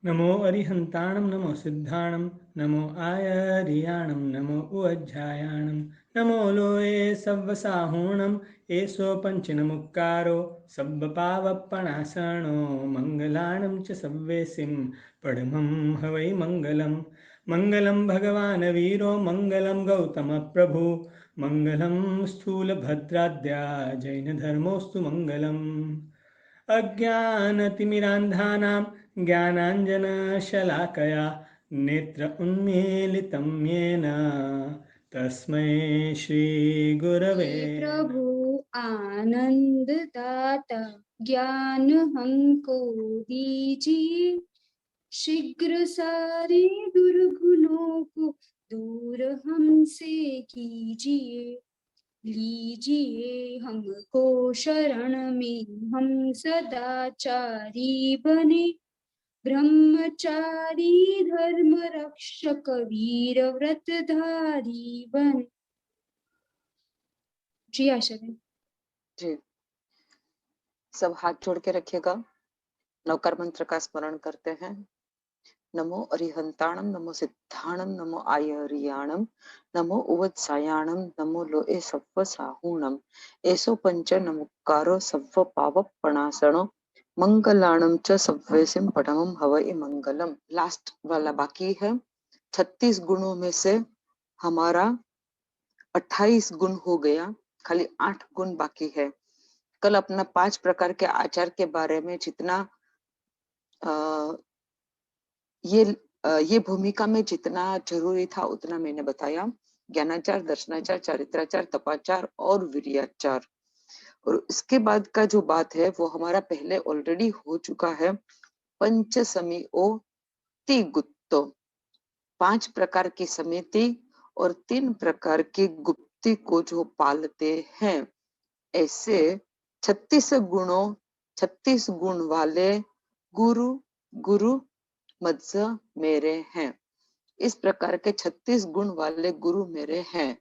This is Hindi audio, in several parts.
नमो अरिहन्ताणं नमो सिद्धाणं नमो आयर्याणं नमो उज्जायाणं नमो लोये सव्वसाहूणं एषो पञ्चनमुक्कारो सब्बपावप्पणासनो मङ्गलाणं च सव्वेसिं पडमं हवै मङ्गलं मङ्गलं भगवान् वीरो मङ्गलं गौतमप्रभु मङ्गलं स्थूलभद्राद्या जैनधर्मोऽस्तु मङ्गलम् अज्ञानतिमिरान्धानां ज्ञानाञ्जनशलाकया नेत्र उन्मीलितं येन तस्मै श्रीगुरवे हे प्रभु आनंद दाता ज्ञान हमको दीजिए, शीघ्र सारे दुर्गुणों को दूर हमसे कीजिए। लीजिए हमको शरण में, हम सदाचारी बने, ब्रह्मचारी धर्म रक्षक वीर व्रतधारी बने। जी आशा है। जी, सब हाथ जोड़ के रखिएगा। नवकार मंत्र का स्मरण करते हैं। नमो अरिहंताणम नमो सिद्धाणम नमो आयरियाणम नमो उवत्सायाणम नमो लोए सव्व साहूणम एसो पंच नमुक्कारो सव्व पावपणासनो मंगलाणम च सव्वेसिम पडमम हवै मंगलम। लास्ट वाला बाकी है। 36 गुणों में से हमारा 28 गुण हो गया, खाली 8 गुण बाकी है। कल अपना 5 प्रकार के आचार के बारे में जितना ये भूमिका में जितना जरूरी था उतना मैंने बताया। ज्ञानाचार, दर्शनाचार, चारित्राचार, तपाचार और वीर्याचार। और इसके बाद का जो बात है वो हमारा पहले ऑलरेडी हो चुका है। पंच समिति गुप्तो, 5 प्रकार की समिति और 3 प्रकार की गुप्ती को जो पालते हैं, ऐसे 36 गुण वाले गुरु गुरु मध्य मेरे हैं। इस प्रकार के 36 गुण वाले गुरु मेरे हैं।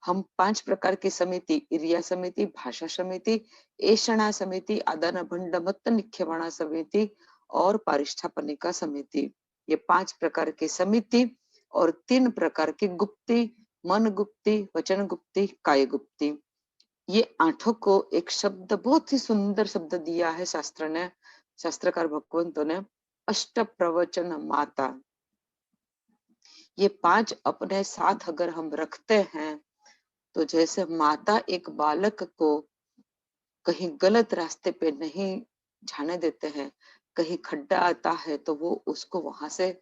हम 5 प्रकार की समिति, इरिया समिति, भाषा समिति, ऐषणा समिति, आदान भंड मत निख्यवाणा समिति और पारिष्ठापनिका समिति, ये 5 प्रकार की समिति और 3 प्रकार की गुप्ती, मन गुप्ती, वचन गुप्ती, काय गुप्ती, ये 8 को एक शब्द, बहुत ही सुंदर शब्द दिया है शास्त्र ने, शास्त्रकार भगवंतों ने, अष्ट प्रवचन माता। ये 5 अपने साथ अगर हम रखते हैं तो जैसे माता एक बालक को कहीं गलत रास्ते पे नहीं जाने देते हैं, कहीं खड्डा आता है तो वो उसको वहां से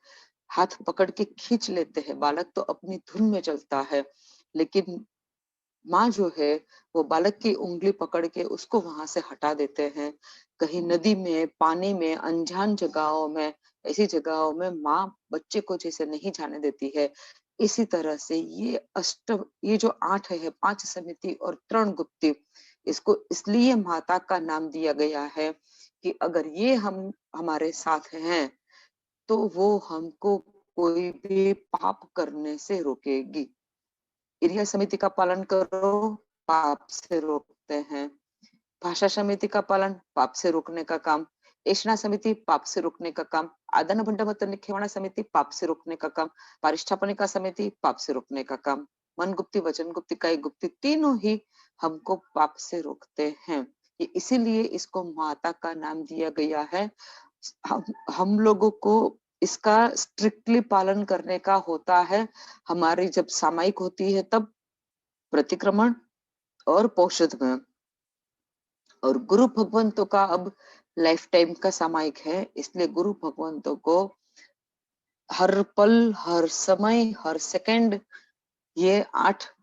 हाथ पकड़ के खींच लेते हैं। बालक तो अपनी धुन में चलता है, लेकिन माँ जो है वो बालक की उंगली पकड़ के उसको वहां से हटा देते हैं। कहीं नदी में, पानी में, अनजान जगहों में, ऐसी जगहों में माँ बच्चे को जैसे नहीं जाने देती है, इसी तरह से ये जो 8 है, 5 समिति और 3 गुप्ती, इसको इसलिए माता का नाम दिया गया है कि अगर ये हम हमारे साथ हैं तो वो हमको कोई भी पाप करने से रोकेगी। इरिया समिति का पालन करो, पाप से रोकते हैं। भाषा समिति का पालन, पाप से रोकने का काम। ऐषणा समिति, पाप से रोकने का काम। आदान भंड मत निख्यवाणा समिति, पाप से रोकने का काम। पारिष्ठापनिका समिति, पाप से रोकने का काम। मन गुप्ती, वचन गुप्ती, काय गुप्ती, तीनों ही हमको पाप से रोकते हैं। ये इसीलिए इसको माता का नाम दिया गया है। हम लोगों को इसका स्ट्रिक्टली पालन करने का होता है। हमारी जब सामायिक होती है तब प्रतिक्रमण और पौषध में, और गुरु भगवंतों का अब लाइफ टाइम का सामायिक है, इसलिए गुरु भगवंतों को हर पल, हर समय, हर सेकंड ये 8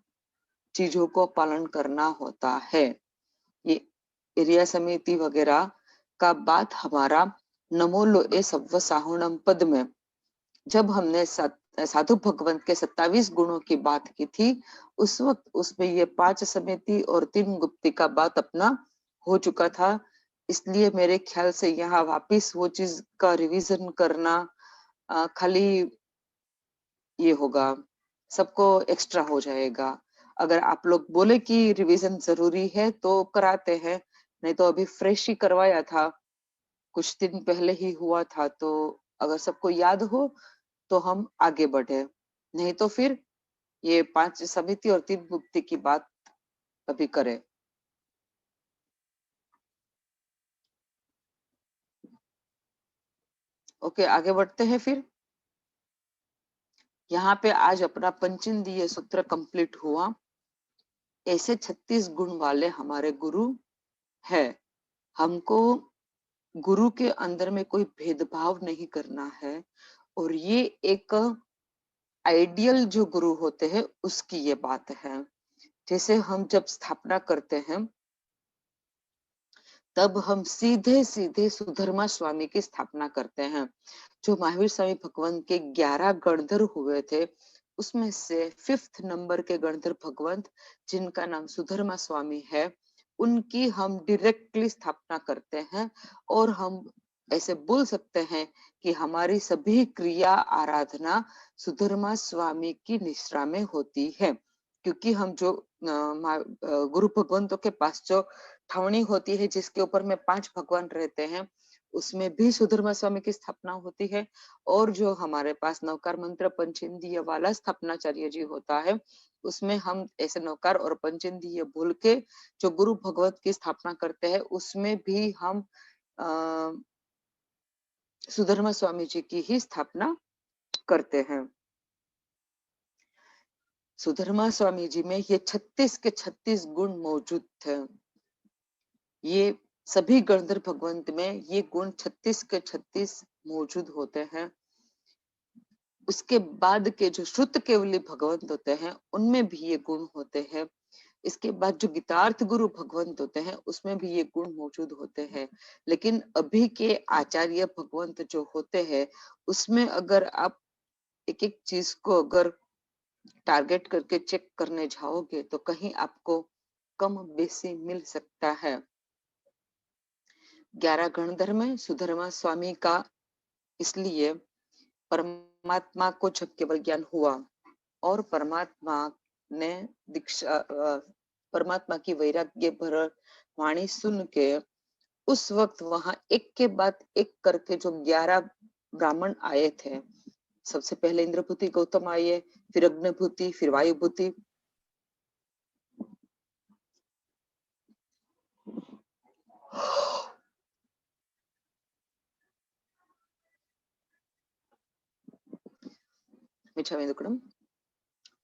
चीजों को पालन करना होता है। ये इरिया समिति वगैरह का बात हमारा नमो लोए सव्व साहुणम पद में जब हमने साधु भगवंत के 27 गुणों की बात की थी, उस वक्त उसमें ये 5 समिति और 3 गुप्ती का बात अपना हो चुका था। इसलिए मेरे ख्याल से यहाँ वापिस वो चीज का रिवीजन करना खाली ये होगा, सबको एक्स्ट्रा हो जाएगा। अगर आप लोग बोले कि रिवीजन जरूरी है तो कराते हैं, नहीं तो अभी फ्रेश ही करवाया था, कुछ दिन पहले ही हुआ था, तो अगर सबको याद हो तो हम आगे बढ़े, नहीं तो फिर ये 5 समिति और 3 मुक्ति की बात अभी करें। ओके, आगे बढ़ते हैं फिर। यहाँ पे आज अपना पंचेंद्रिय सूत्र कंप्लीट हुआ। ऐसे 36 गुण वाले हमारे गुरु है। हमको गुरु के अंदर में कोई भेदभाव नहीं करना है, और ये एक आइडियल जो गुरु होते हैं उसकी ये बात है। जैसे हम जब स्थापना करते हैं तब हम सीधे सीधे सुधर्मा स्वामी की स्थापना करते हैं। जो महावीर स्वामी भगवंत के 11 गणधर हुए थे, उसमें से 5th नंबर के गणधर भगवंत, जिनका नाम सुधर्मा स्वामी है, उनकी हम डायरेक्टली स्थापना करते हैं। और हम ऐसे बोल सकते हैं कि हमारी सभी क्रिया आराधना सुधर्मा स्वामी की निश्रा में होती है, क्योंकि हम जो गुरु भगवंतों के पास जो ठावनी होती है, जिसके ऊपर में 5 भगवान रहते हैं, उसमें भी सुधर्मा स्वामी की स्थापना होती है। और जो हमारे पास नवकार मंत्र पंचेंद्रिय वाला स्थापनाचार्य जी होता है, उसमें हम ऐसे नवकार और पंचेंद्रिय भूल के जो गुरु भगवत की स्थापना करते हैं, उसमें भी हम सुधर्मा स्वामी जी की ही स्थापना करते हैं। सुधर्मा स्वामी जी में ये 36 के 36 गुण मौजूद थे। ये सभी गणधर भगवंत में ये गुण 36 के 36 मौजूद होते हैं। उसके बाद के जो श्रुत केवली भगवंत होते हैं, उनमें भी ये गुण होते हैं। इसके बाद जो गीतार्थ गुरु भगवंत होते हैं, उसमें भी ये गुण मौजूद होते हैं। लेकिन अभी के आचार्य भगवंत जो होते हैं, उसमें अगर आप एक एक चीज को अगर टारगेट करके चेक करने जाओगे तो कहीं आपको कम बेसी मिल सकता है। 11 गणधर में सुधर्मा स्वामी का इसलिए परमात्मा को जब केवल ज्ञान हुआ और परमात्मा ने दीक्षा परमात्मा की वैराग्य भर वाणी सुन के उस वक्त वहां एक के बाद एक करके जो 11 ब्राह्मण आए थे, सबसे पहले इंद्रभूति गौतम आए, फिर अग्निभूति, फिर वायुभूति,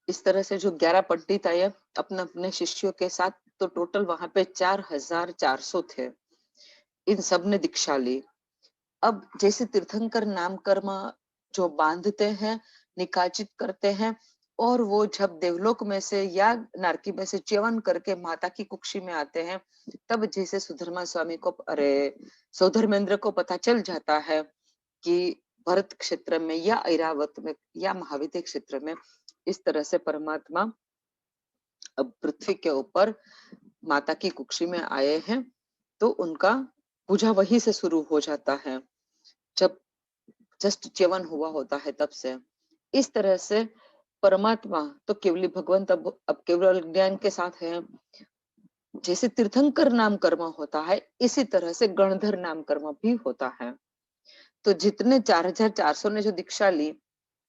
इस तरह से जो 11 पंडित आए अपने अपने शिष्यों के साथ, तो टोटल वहां पे 4400 थे। इन सब ने दीक्षा ली। अब जैसे तीर्थंकर नाम कर्म जो बांधते हैं, निकाचित करते हैं, और वो जब देवलोक में से या नारकी में से च्यवन करके माता की कुक्षी में आते हैं, तब जैसे सुधर्मा स्वामी को सौधर्मेंद्र को पता चल जाता है कि भरत क्षेत्र में या ऐरावत में या महाविद्य क्षेत्र में इस तरह से परमात्मा अब पृथ्वी के ऊपर माता की कुक्षी में आए हैं, तो उनका पूजा वहीं से शुरू हो जाता है, जब जस्ट च्यवन हुआ होता है तब से। इस तरह से परमात्मा तो केवली भगवंत अब केवल ज्ञान के साथ है। जैसे तीर्थंकर नाम कर्म होता है, इसी तरह से गणधर नाम कर्म भी होता है। तो जितने 4400 ने जो दीक्षा ली,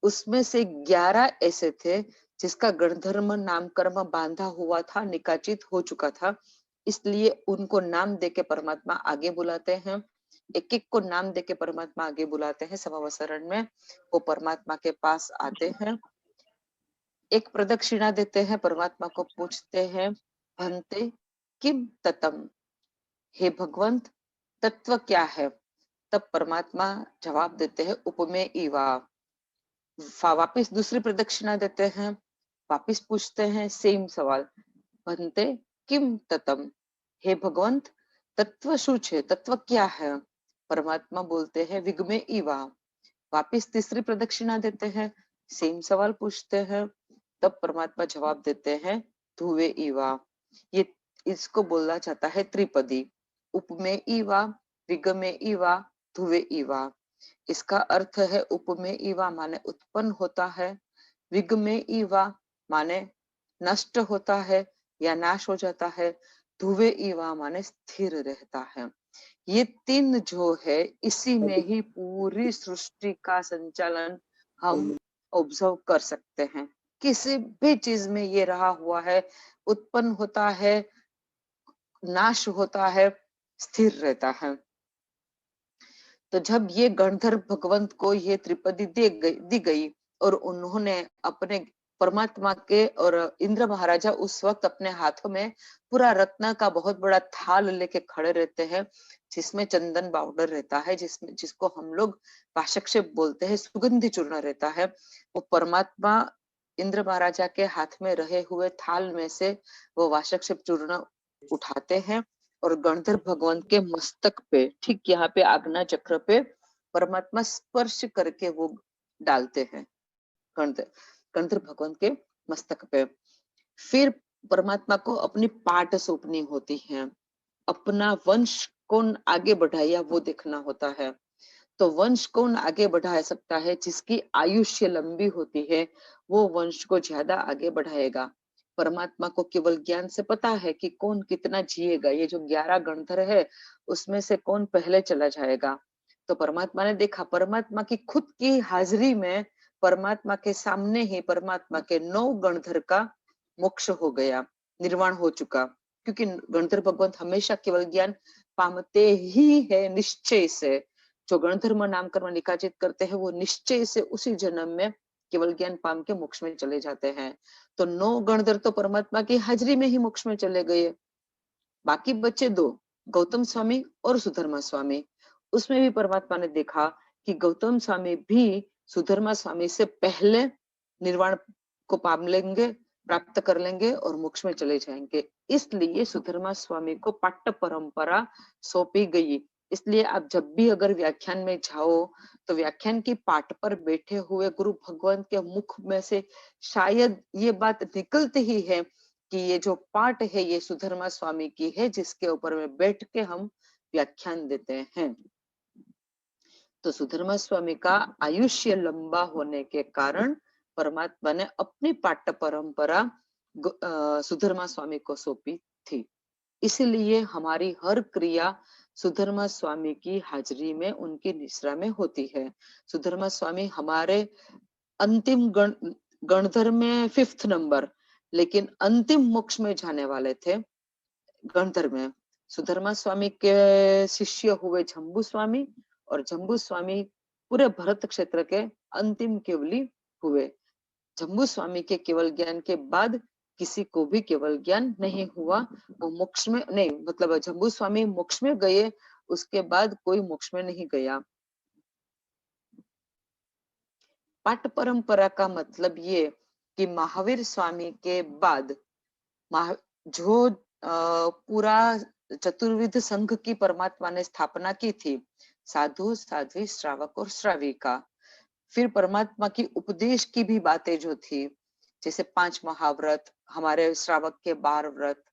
उसमें से 11 ऐसे थे जिसका गणधर्म नाम कर्म बांधा हुआ था, निकाचित हो चुका था। इसलिए उनको नाम देके परमात्मा आगे बुलाते हैं। एक एक को नाम देके परमात्मा आगे बुलाते हैं। समावसरण में वो परमात्मा के पास आते हैं, एक प्रदक्षिणा देते हैं, परमात्मा को पूछते हैं, भंते किम ततम, हे भगवंत तत्व क्या है। तब परमात्मा जवाब देते हैं, उपमेय इवा। वापिस दूसरी प्रदक्षिणा देते हैं, वापिस पूछते हैं सेम सवाल, भंते किम ततम, हे भगवंत तत्व शू छे, तत्व क्या है। परमात्मा बोलते हैं विगमे इवा। वापिस तीसरी प्रदक्षिणा देते हैं, सेम सवाल पूछते हैं, तब परमात्मा जवाब देते हैं धुवे इवा। ये इसको बोला जाता है त्रिपदी, उपमे इवा, विगमे इवा, धुवे इवा। इसका अर्थ है उपमे इवा माने उत्पन्न होता है, विगमे इवा माने नष्ट होता है या नाश हो जाता है, धुवे इवा माने स्थिर रहता है। ये तीन जो है, इसी में ही पूरी सृष्टि का संचालन हम ऑब्जर्व कर सकते हैं। किसी भी चीज में ये रहा हुआ है, उत्पन्न होता है, नाश होता है, स्थिर रहता है। तो जब ये गणधर भगवंत को ये त्रिपदी दी गई और उन्होंने अपने परमात्मा के, और इंद्र महाराजा उस वक्त अपने हाथों में पूरा रत्न का बहुत बड़ा थाल लेके खड़े रहते हैं, जिसमें चंदन पाउडर रहता है, जिसको हम लोग पाशक्षेप बोलते हैं, सुगंधि चूर्ण रहता है। वो परमात्मा इंद्र महाराजा के हाथ में रहे हुए थाल में से वो वाशक्षेप चूर्ण उठाते हैं और गणधर भगवान के मस्तक पे, ठीक यहाँ पे आज्ञा चक्र पे परमात्मा स्पर्श करके वो डालते हैं, गणधर गणधर भगवान के मस्तक पे। फिर परमात्मा को अपनी पाट सौंपनी होती है, अपना वंश कौन आगे बढ़ाया वो देखना होता है। तो वंश कौन आगे बढ़ा सकता है, जिसकी आयुष्य लंबी होती है, वो वंश को ज्यादा आगे बढ़ाएगा। परमात्मा को केवल ज्ञान से पता है कि कौन कितना जिएगा। ये जो 11 गणधर है, उसमें से कौन पहले चला जाएगा। तो परमात्मा ने देखा, परमात्मा की खुद की हाजिरी में, परमात्मा के सामने ही परमात्मा के 9 गणधर का मोक्ष हो गया, निर्वाण हो चुका। क्योंकि गणधर भगवंत हमेशा केवल ज्ञान पामते ही है, निश्चय से। जो गणधर्म नाम कर्म निकाचित करते हैं, वो निश्चय से उसी जन्म में केवल ज्ञान पाम के मोक्ष में चले जाते हैं। तो 9 गणधर तो परमात्मा की हाजिरी में ही मोक्ष में चले गए। बाकी बचे 2, गौतम स्वामी और सुधर्मा स्वामी। उसमें भी परमात्मा ने देखा कि गौतम स्वामी भी सुधर्मा स्वामी से पहले निर्वाण को पाम लेंगे, प्राप्त कर लेंगे और मोक्ष में चले जाएंगे। इसलिए सुधर्मा स्वामी को पाट्ट परंपरा सौंपी गई। इसलिए आप जब भी अगर व्याख्यान में जाओ, तो व्याख्यान की पाठ पर बैठे हुए गुरु भगवान के मुख में से शायद ये बात निकलती ही है कि ये जो पाठ है, ये सुधर्मा स्वामी की है, जिसके ऊपर में बैठ के हम व्याख्यान देते हैं। तो सुधर्मा स्वामी का आयुष्य लंबा होने के कारण परमात्मा ने अपनी पाट्य परंपरा सुधर्मा स्वामी को सौंपी थी। इसलिए हमारी हर क्रिया सुधर्मा स्वामी की हाजिरी में, उनकी निश्रा में होती है। सुधर्मा स्वामी हमारे अंतिम गणधर में 5th नंबर, लेकिन अंतिम मोक्ष में जाने वाले थे गणधर में। सुधर्मा स्वामी के शिष्य हुए जम्बू स्वामी, और जम्बू स्वामी पूरे भरत क्षेत्र के अंतिम केवली हुए। जम्बू स्वामी के केवल ज्ञान के बाद किसी को भी केवल ज्ञान नहीं हुआ। वो मोक्ष में नहीं, मतलब जम्बू स्वामी मोक्ष में गए, उसके बाद कोई मोक्ष में नहीं गया। पाठ परंपरा का मतलब ये कि महावीर स्वामी के बाद जो पूरा चतुर्विध संघ की परमात्मा ने स्थापना की थी, साधु, साध्वी, श्रावक और श्राविका। फिर परमात्मा की उपदेश की भी बातें जो थी, जैसे 5 महाव्रत, हमारे श्रावक के 12 व्रत,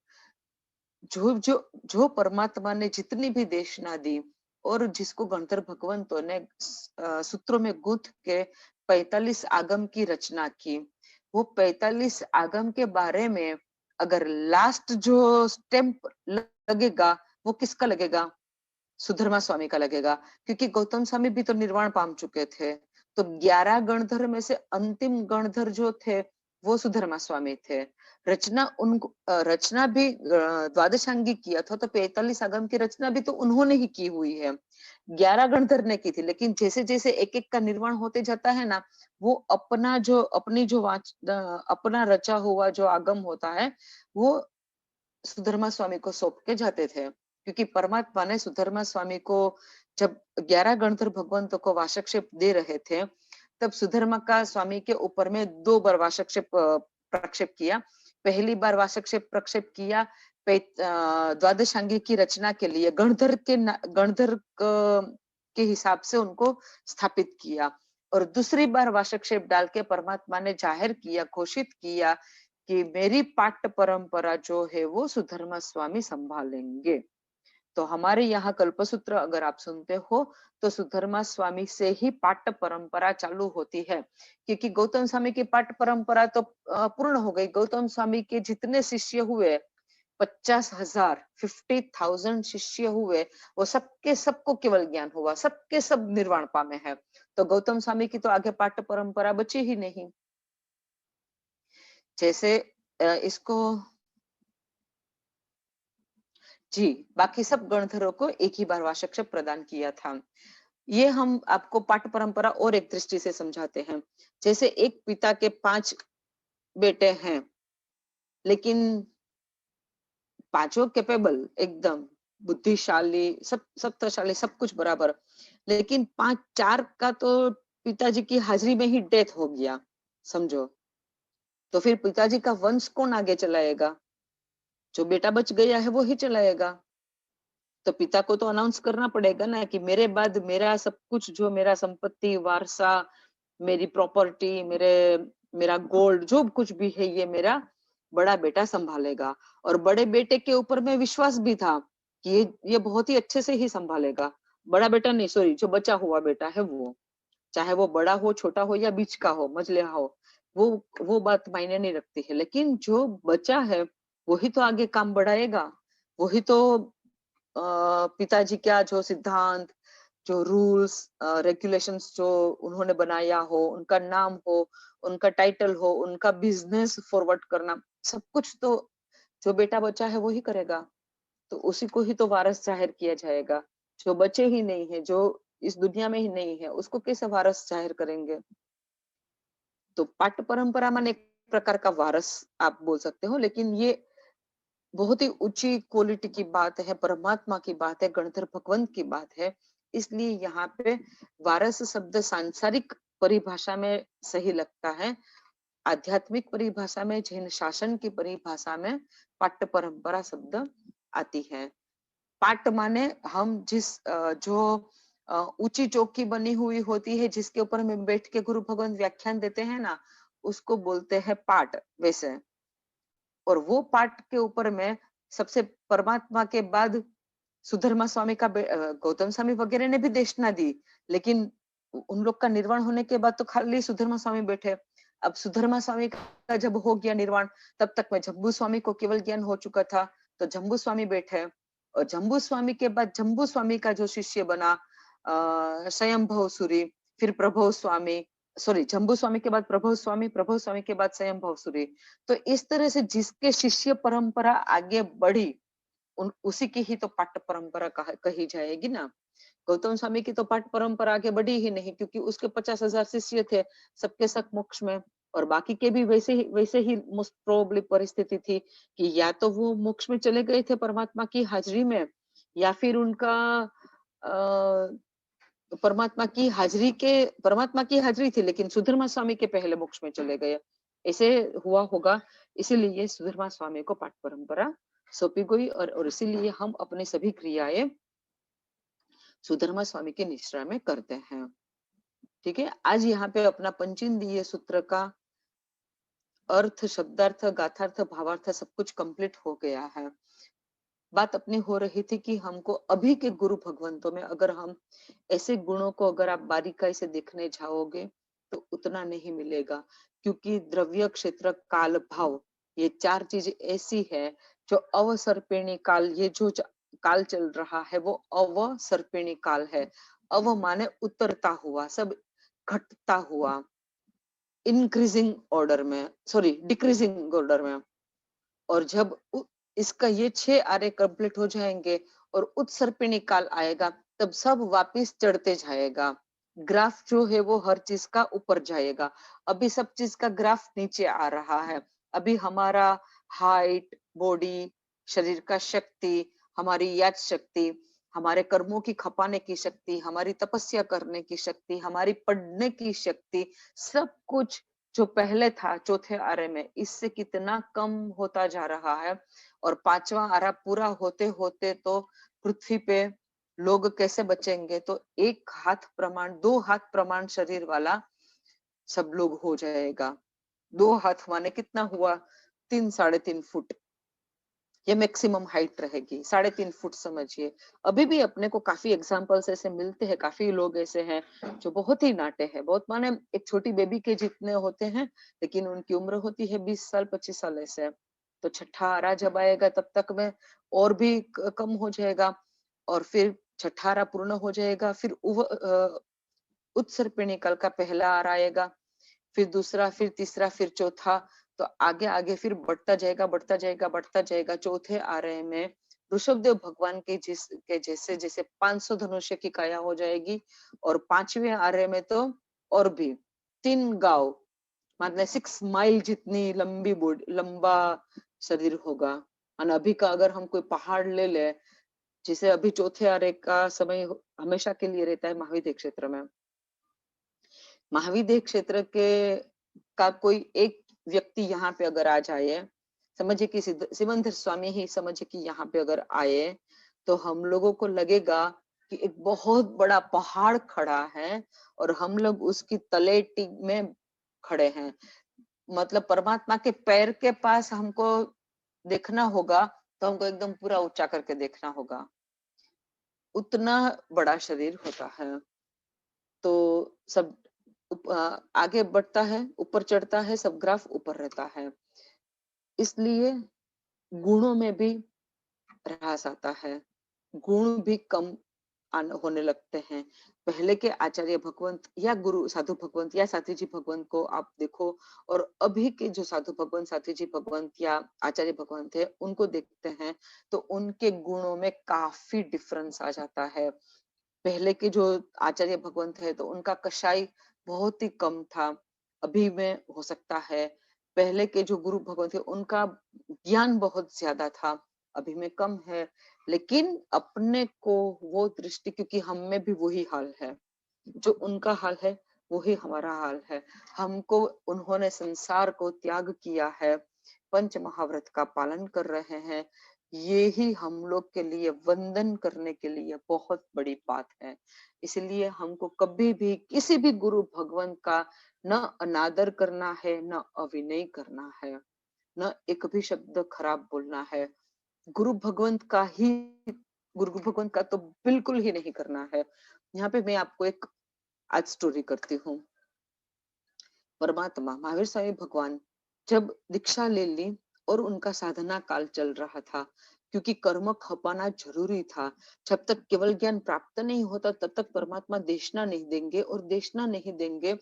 जो जो जो परमात्मा ने जितनी भी देशना दी, और जिसको गणधर भगवंतों ने सूत्रों में गूंथ के 45 आगम की रचना की, वो 45 आगम के बारे में अगर लास्ट जो स्टैंप लगेगा, वो किसका लगेगा? सुधर्मा स्वामी का लगेगा, क्योंकि गौतम स्वामी भी तो निर्वाण पाम चुके थे। तो 11 गणधर में से अंतिम गणधर जो थे, वो सुधर्मा स्वामी थे। रचना भी द्वादशांगी किया था, तो 45 आगम की रचना भी तो उन्होंने ही की हुई है। 11 गणधर ने की थी, लेकिन जैसे जैसे एक एक का निर्वाण होते जाता है ना, वो अपना रचा हुआ जो आगम होता है, वो सुधर्मा स्वामी को सौंप के जाते थे। क्योंकि परमात्मा ने सुधर्मा स्वामी को जब 11 गणधर भगवंतों को वाशक्षेप दे रहे थे, तब सुधर्मा का स्वामी के ऊपर में 2 बार वाशक्षेप प्रक्षेप किया। पहली बार वाशक्षेप प्रक्षेप किया द्वादशांगी की रचना के लिए, गणधर के हिसाब से उनको स्थापित किया। और दूसरी बार वाशक्षेप डाल के परमात्मा ने जाहिर किया, घोषित किया कि मेरी पाट्य परंपरा जो है वो सुधर्मा स्वामी संभालेंगे। तो हमारे यहाँ कल्पसूत्र अगर आप सुनते हो, तो सुधर्मा स्वामी से ही पाट्य परंपरा चालू होती है। क्योंकि गौतम स्वामी की पाट्य परंपरा तो पूर्ण हो गई। गौतम स्वामी के जितने शिष्य हुए, 50,000 50,000 शिष्य हुए, वो सबके सबको केवल ज्ञान हुआ, सबके सब निर्वाण पामे हैं। तो गौतम स्वामी की तो आगे पाठ परंपरा बची ही नहीं। जैसे इसको जी, बाकी सब गणधरों को एक ही बार वासक्ष प्रदान किया था। ये हम आपको पाठ परंपरा और एक दृष्टि से समझाते हैं। जैसे एक पिता के 5 बेटे हैं, लेकिन पांचों कैपेबल एकदम बुद्धिशाली, सब सत्ताशाली, सब कुछ बराबर, लेकिन 4 का तो पिताजी की हाजिरी में ही डेथ हो गया, समझो। तो फिर पिताजी का वंश कौन आगे चलाएगा? जो बेटा बच गया है वो ही चलाएगा। तो पिता को तो अनाउंस करना पड़ेगा ना कि मेरे बाद मेरा सब कुछ, जो मेरा संपत्ति, वारसा, मेरी प्रॉपर्टी, मेरा गोल्ड, जो कुछ भी है, ये मेरा बड़ा बेटा संभालेगा। और बड़े बेटे के ऊपर में विश्वास भी था कि ये बहुत ही अच्छे से ही संभालेगा। बड़ा बेटा नहीं, सॉरी, जो बचा हुआ बेटा है वो, चाहे वो बड़ा हो, छोटा हो या बीच का हो, मझलिया हो, वो बात मायने नहीं रखती है। लेकिन जो बचा है वही तो आगे काम बढ़ाएगा, वही तो पिताजी का जो सिद्धांत, जो रूल्स रेगुलेशंस जो उन्होंने बनाया हो, उनका नाम हो, उनका टाइटल हो, उनका बिजनेस फॉरवर्ड करना, सब कुछ तो जो बेटा बचा है वो ही करेगा। तो उसी को ही तो वारस जाहिर किया जाएगा। जो बचे ही नहीं है, जो इस दुनिया में ही नहीं है, उसको कैसे वारस जाहिर करेंगे? तो पाठ परंपरा माने एक प्रकार का वारस आप बोल सकते हो, लेकिन ये बहुत ही ऊंची क्वालिटी की बात है, परमात्मा की बात है, गणधर भगवंत की बात है। इसलिए यहाँ पे वारस शब्द सांसारिक परिभाषा में सही लगता है। आध्यात्मिक परिभाषा में, जैन शासन की परिभाषा में पाट्य परंपरा शब्द आती है। पाट माने हम जो ऊंची चौकी बनी हुई होती है, जिसके ऊपर में बैठ के गुरु भगवान व्याख्यान देते हैं ना, उसको बोलते हैं पाठ। वैसे और वो पाठ के ऊपर में सबसे परमात्मा के बाद सुधर्मा स्वामी का गौतम स्वामी वगैरह ने भी देशना दी, लेकिन उन लोग का निर्वाण होने के बाद तो खाली सुधर्मा स्वामी बैठे। अब सुधर्मा स्वामी का जब हो गया निर्वाण, तब तक में जम्बू स्वामी को केवल ज्ञान हो चुका था, तो जम्बू स्वामी बैठे। और जम्बू स्वामी के बाद जम्बू स्वामी का जो शिष्य बना स्वयंभव सूरी, फिर प्रभव स्वामी, सॉरी, जम्बू स्वामी के बाद प्रभव स्वामी, प्रभव स्वामी के बाद स्वयंभव सूरी। तो इस तरह से जिसके शिष्य परंपरा आगे बढ़ी, उसी की ही तो पाठ परंपरा कही जाएगी ना। गौतम स्वामी की तो पाठ परंपरा आगे बढ़ी ही नहीं, क्योंकि उसके 50,000 शिष्य थे, सबके सब मोक्ष में। और बाकी के भी वैसे ही मोस्ट प्रोबेबली परिस्थिति थी कि या तो वो मोक्ष में चले गए थे परमात्मा की हाजिरी में, या फिर उनका परमात्मा की हाजिरी थी, लेकिन सुधर्मा स्वामी के पहले मोक्ष में चले गए, ऐसे हुआ होगा। इसीलिए सुधर्मा स्वामी को पाठ परंपरा सौंपी गई, और इसीलिए हम अपनी सभी क्रियाएं सुधर्मा स्वामी के निश्रा में करते हैं। ठीक है, आज यहाँ पे अपना पंचेंद्रिय सूत्र का अर्थ, शब्दार्थ, गाथार्थ, भावार्थ सब कुछ कंप्लीट हो गया है। बात अपनी हो रही थी कि हमको अभी के गुरु भगवंतों में अगर हम ऐसे गुणों को अगर आप बारीकाई से देखने जाओगे तो उतना नहीं मिलेगा, क्योंकि द्रव्य, क्षेत्र, काल, भाव, ये 4 चीज ऐसी है जो अवसर्पिणी काल, ये जो काल चल रहा है वो अवसर्पिणी काल है। अव माने उतरता हुआ, सब घटता हुआ, इंक्रीजिंग ऑर्डर में, सॉरी डिक्रीजिंग ऑर्डर में। और जब इसका ये 6 आरे कंप्लीट हो जाएंगे और उत्सर्पिणी काल आएगा, तब सब वापिस चढ़ते जाएगा। ग्राफ जो है वो हर चीज का ऊपर जाएगा। अभी सब चीज का ग्राफ नीचे आ रहा है। अभी हमारा हाइट, बॉडी, शरीर का शक्ति, हमारी याद शक्ति, हमारे कर्मों की खपाने की शक्ति, हमारी तपस्या करने की शक्ति, हमारी पढ़ने की शक्ति, सब कुछ जो पहले था चौथे आरे में, इससे कितना कम होता जा रहा है। और 5वां आरा पूरा होते होते तो पृथ्वी पे लोग कैसे बचेंगे? तो 1 हाथ प्रमाण, 2 हाथ प्रमाण शरीर वाला सब लोग हो जाएगा। 2 हाथ माने कितना हुआ? 3 साढ़े 3 फुट, ये मैक्सिमम हाइट रहेगी, 3.5 फुट समझिए। अभी भी अपने को काफी एग्जांपल्स ऐसे मिलते हैं, काफी लोग ऐसे हैं जो बहुत ही नाटे हैं, बहुत माने एक छोटी बेबी के जितने होते हैं, लेकिन उनकी उम्र होती है 20 साल 25 साल ऐसे। तो छठा आरा जब आएगा तब तक में और भी कम हो जाएगा, और फिर छठा आरा पूर्ण हो जाएगा, फिर उत्सर्पिणी काल का पहला आरा आएगा, फिर दूसरा, फिर तीसरा, फिर चौथा, तो आगे आगे फिर बढ़ता जाएगा, बढ़ता जाएगा, बढ़ता जाएगा। चौथे आरे में ऋषभदेव भगवान के जैसे जैसे 500 धनुष्य की काया हो जाएगी, और 5वें आरे में तो और भी 3 गांव, मतलब 6 माइल जितनी लंबा शरीर होगा। और अभी का अगर हम कोई पहाड़ ले ले, जिसे अभी चौथे आरे का समय हमेशा के लिए रहता है महाविद्य क्षेत्र में, महाविद्य क्षेत्र के का कोई एक व्यक्ति यहाँ पे अगर आ जाए, समझिए कि सिमंदर स्वामी ही समझिए कि यहाँ पे अगर आए, तो हम लोगों को लगेगा कि एक बहुत बड़ा पहाड़ खड़ा है और हम लोग उसकी तलेटी में खड़े हैं। मतलब परमात्मा के पैर के पास हमको देखना होगा, तो हमको एकदम पूरा ऊंचा करके देखना होगा, उतना बड़ा शरीर होता है। तो सब आगे बढ़ता है, ऊपर चढ़ता है, सब ग्राफ ऊपर रहता है। इसलिए गुणों में भी ह्रास आता है, गुण भी कम होने लगते हैं। पहले के आचार्य भगवंत या गुरु साधु भगवंत या साथी जी भगवंत को आप देखो, और अभी के जो साधु भगवंत, साथी जी भगवंत या आचार्य भगवंत है, उनको देखते हैं तो उनके गुणों में काफी डिफरेंस आ जाता है। पहले के जो आचार्य भगवंत है तो उनका कषाय बहुत ही कम था, अभी में हो सकता है। पहले के जो गुरु भगवंत थे उनका ज्ञान बहुत ज्यादा था, अभी में कम है। लेकिन अपने को वो दृष्टि, क्योंकि हम में भी वही हाल है, जो उनका हाल है वही हमारा हाल है। हमको उन्होंने संसार को त्याग किया है, पंच महाव्रत का पालन कर रहे हैं, ये ही हम लोग के लिए वंदन करने के लिए बहुत बड़ी बात है। इसलिए हमको कभी भी किसी भी गुरु भगवान का न अनादर करना है, न अविनय करना है, न एक भी शब्द खराब बोलना है। गुरु भगवंत का ही, गुरु भगवंत का तो बिल्कुल ही नहीं करना है। यहाँ पे मैं आपको एक आज स्टोरी करती हूँ। परमात्मा महावीर स्वामी भगवान जब दीक्षा ले ली और उनका साधना काल चल रहा था, क्योंकि कर्म खपाना जरूरी था। जब तक केवल ज्ञान प्राप्त नहीं होता तब तक परमात्मा देशना नहीं देंगे, और देशना नहीं देंगे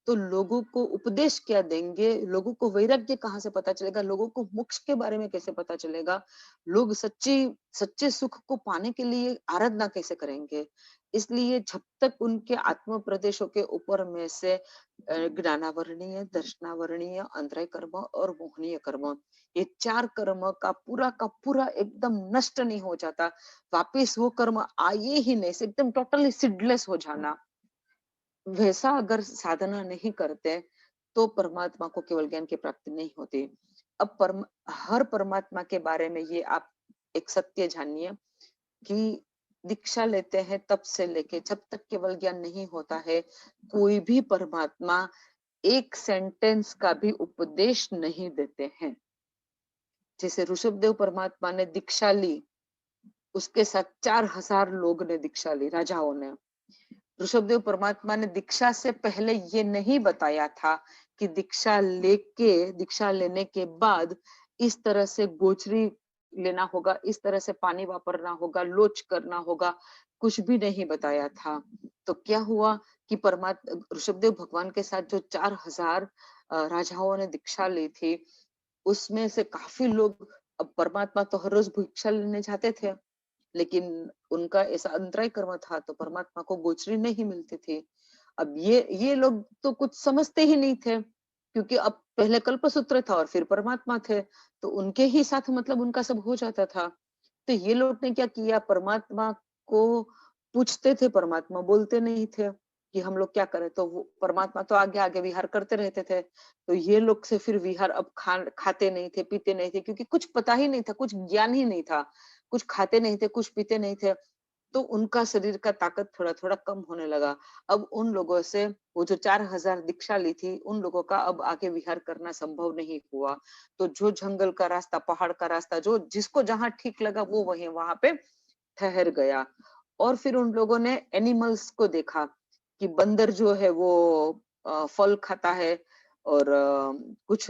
तो लोगों को उपदेश क्या देंगे, लोगों को वैराग्य कहाँ से पता चलेगा, लोगों को मोक्ष के बारे में कैसे पता चलेगा, लोग सच्चे सुख को पाने के लिए आराधना कैसे करेंगे। इसलिए जब तक उनके आत्म प्रदेशों के ऊपर में से ज्ञानावरणीय, दर्शनावरणीय, अंतरय कर्म और मोहनीय कर्म, ये 4 कर्म का पूरा एकदम नष्ट नहीं हो जाता, वापिस वो कर्म आए ही नहीं, से एकदम टोटली सीडलेस हो जाना, वैसा अगर साधना नहीं करते तो परमात्मा को केवल ज्ञान की प्राप्ति नहीं होती। अब हर परमात्मा के बारे में ये आप एक सत्य जानिए कि दीक्षा लेते हैं तब से लेके जब तक केवल ज्ञान नहीं होता है, कोई भी परमात्मा एक सेंटेंस का भी उपदेश नहीं देते हैं। जैसे ऋषभदेव परमात्मा ने दीक्षा ली, उसके साथ 4000 लोग ने दीक्षा ली, राजाओं ने। ऋषभदेव परमात्मा ने दीक्षा से पहले ये नहीं बताया था कि दीक्षा लेने के बाद इस तरह से गोचरी लेना होगा, इस तरह से पानी वापरना होगा, लोच करना होगा, कुछ भी नहीं बताया था। तो क्या हुआ कि परमात्मा ऋषभदेव भगवान के साथ जो 4000 राजाओं ने दीक्षा ली थी, उसमें से काफी लोग, अब परमात्मा तो हर रोज भिक्षा लेने जाते थे, लेकिन उनका ऐसा अंतराय कर्म था तो परमात्मा को गोचरी नहीं मिलती थी। अब ये लोग तो कुछ समझते ही नहीं थे, क्योंकि अब पहले कल्पसूत्र था और फिर परमात्मा थे, तो उनके ही साथ मतलब उनका सब हो जाता था। तो ये लोग ने क्या किया, परमात्मा को पूछते थे, परमात्मा बोलते नहीं थे कि हम लोग क्या करें, तो वो परमात्मा तो आगे आगे विहार करते रहते थे। तो ये लोग से फिर विहार अब खाते नहीं थे, पीते नहीं थे, क्योंकि कुछ पता ही नहीं था, कुछ ज्ञान ही नहीं था, कुछ खाते नहीं थे, कुछ पीते नहीं थे, तो उनका शरीर का ताकत थोड़ा थोड़ा कम होने लगा। अब उन लोगों से, वो जो 4000 दीक्षा ली थी, उन लोगों का अब आगे विहार करना संभव नहीं हुआ। तो जो जंगल का रास्ता, पहाड़ का रास्ता, जो जिसको जहां ठीक लगा वो वहीं वहां पे ठहर गया। और फिर उन लोगों ने एनिमल्स को देखा कि बंदर जो है वो फल खाता है, और कुछ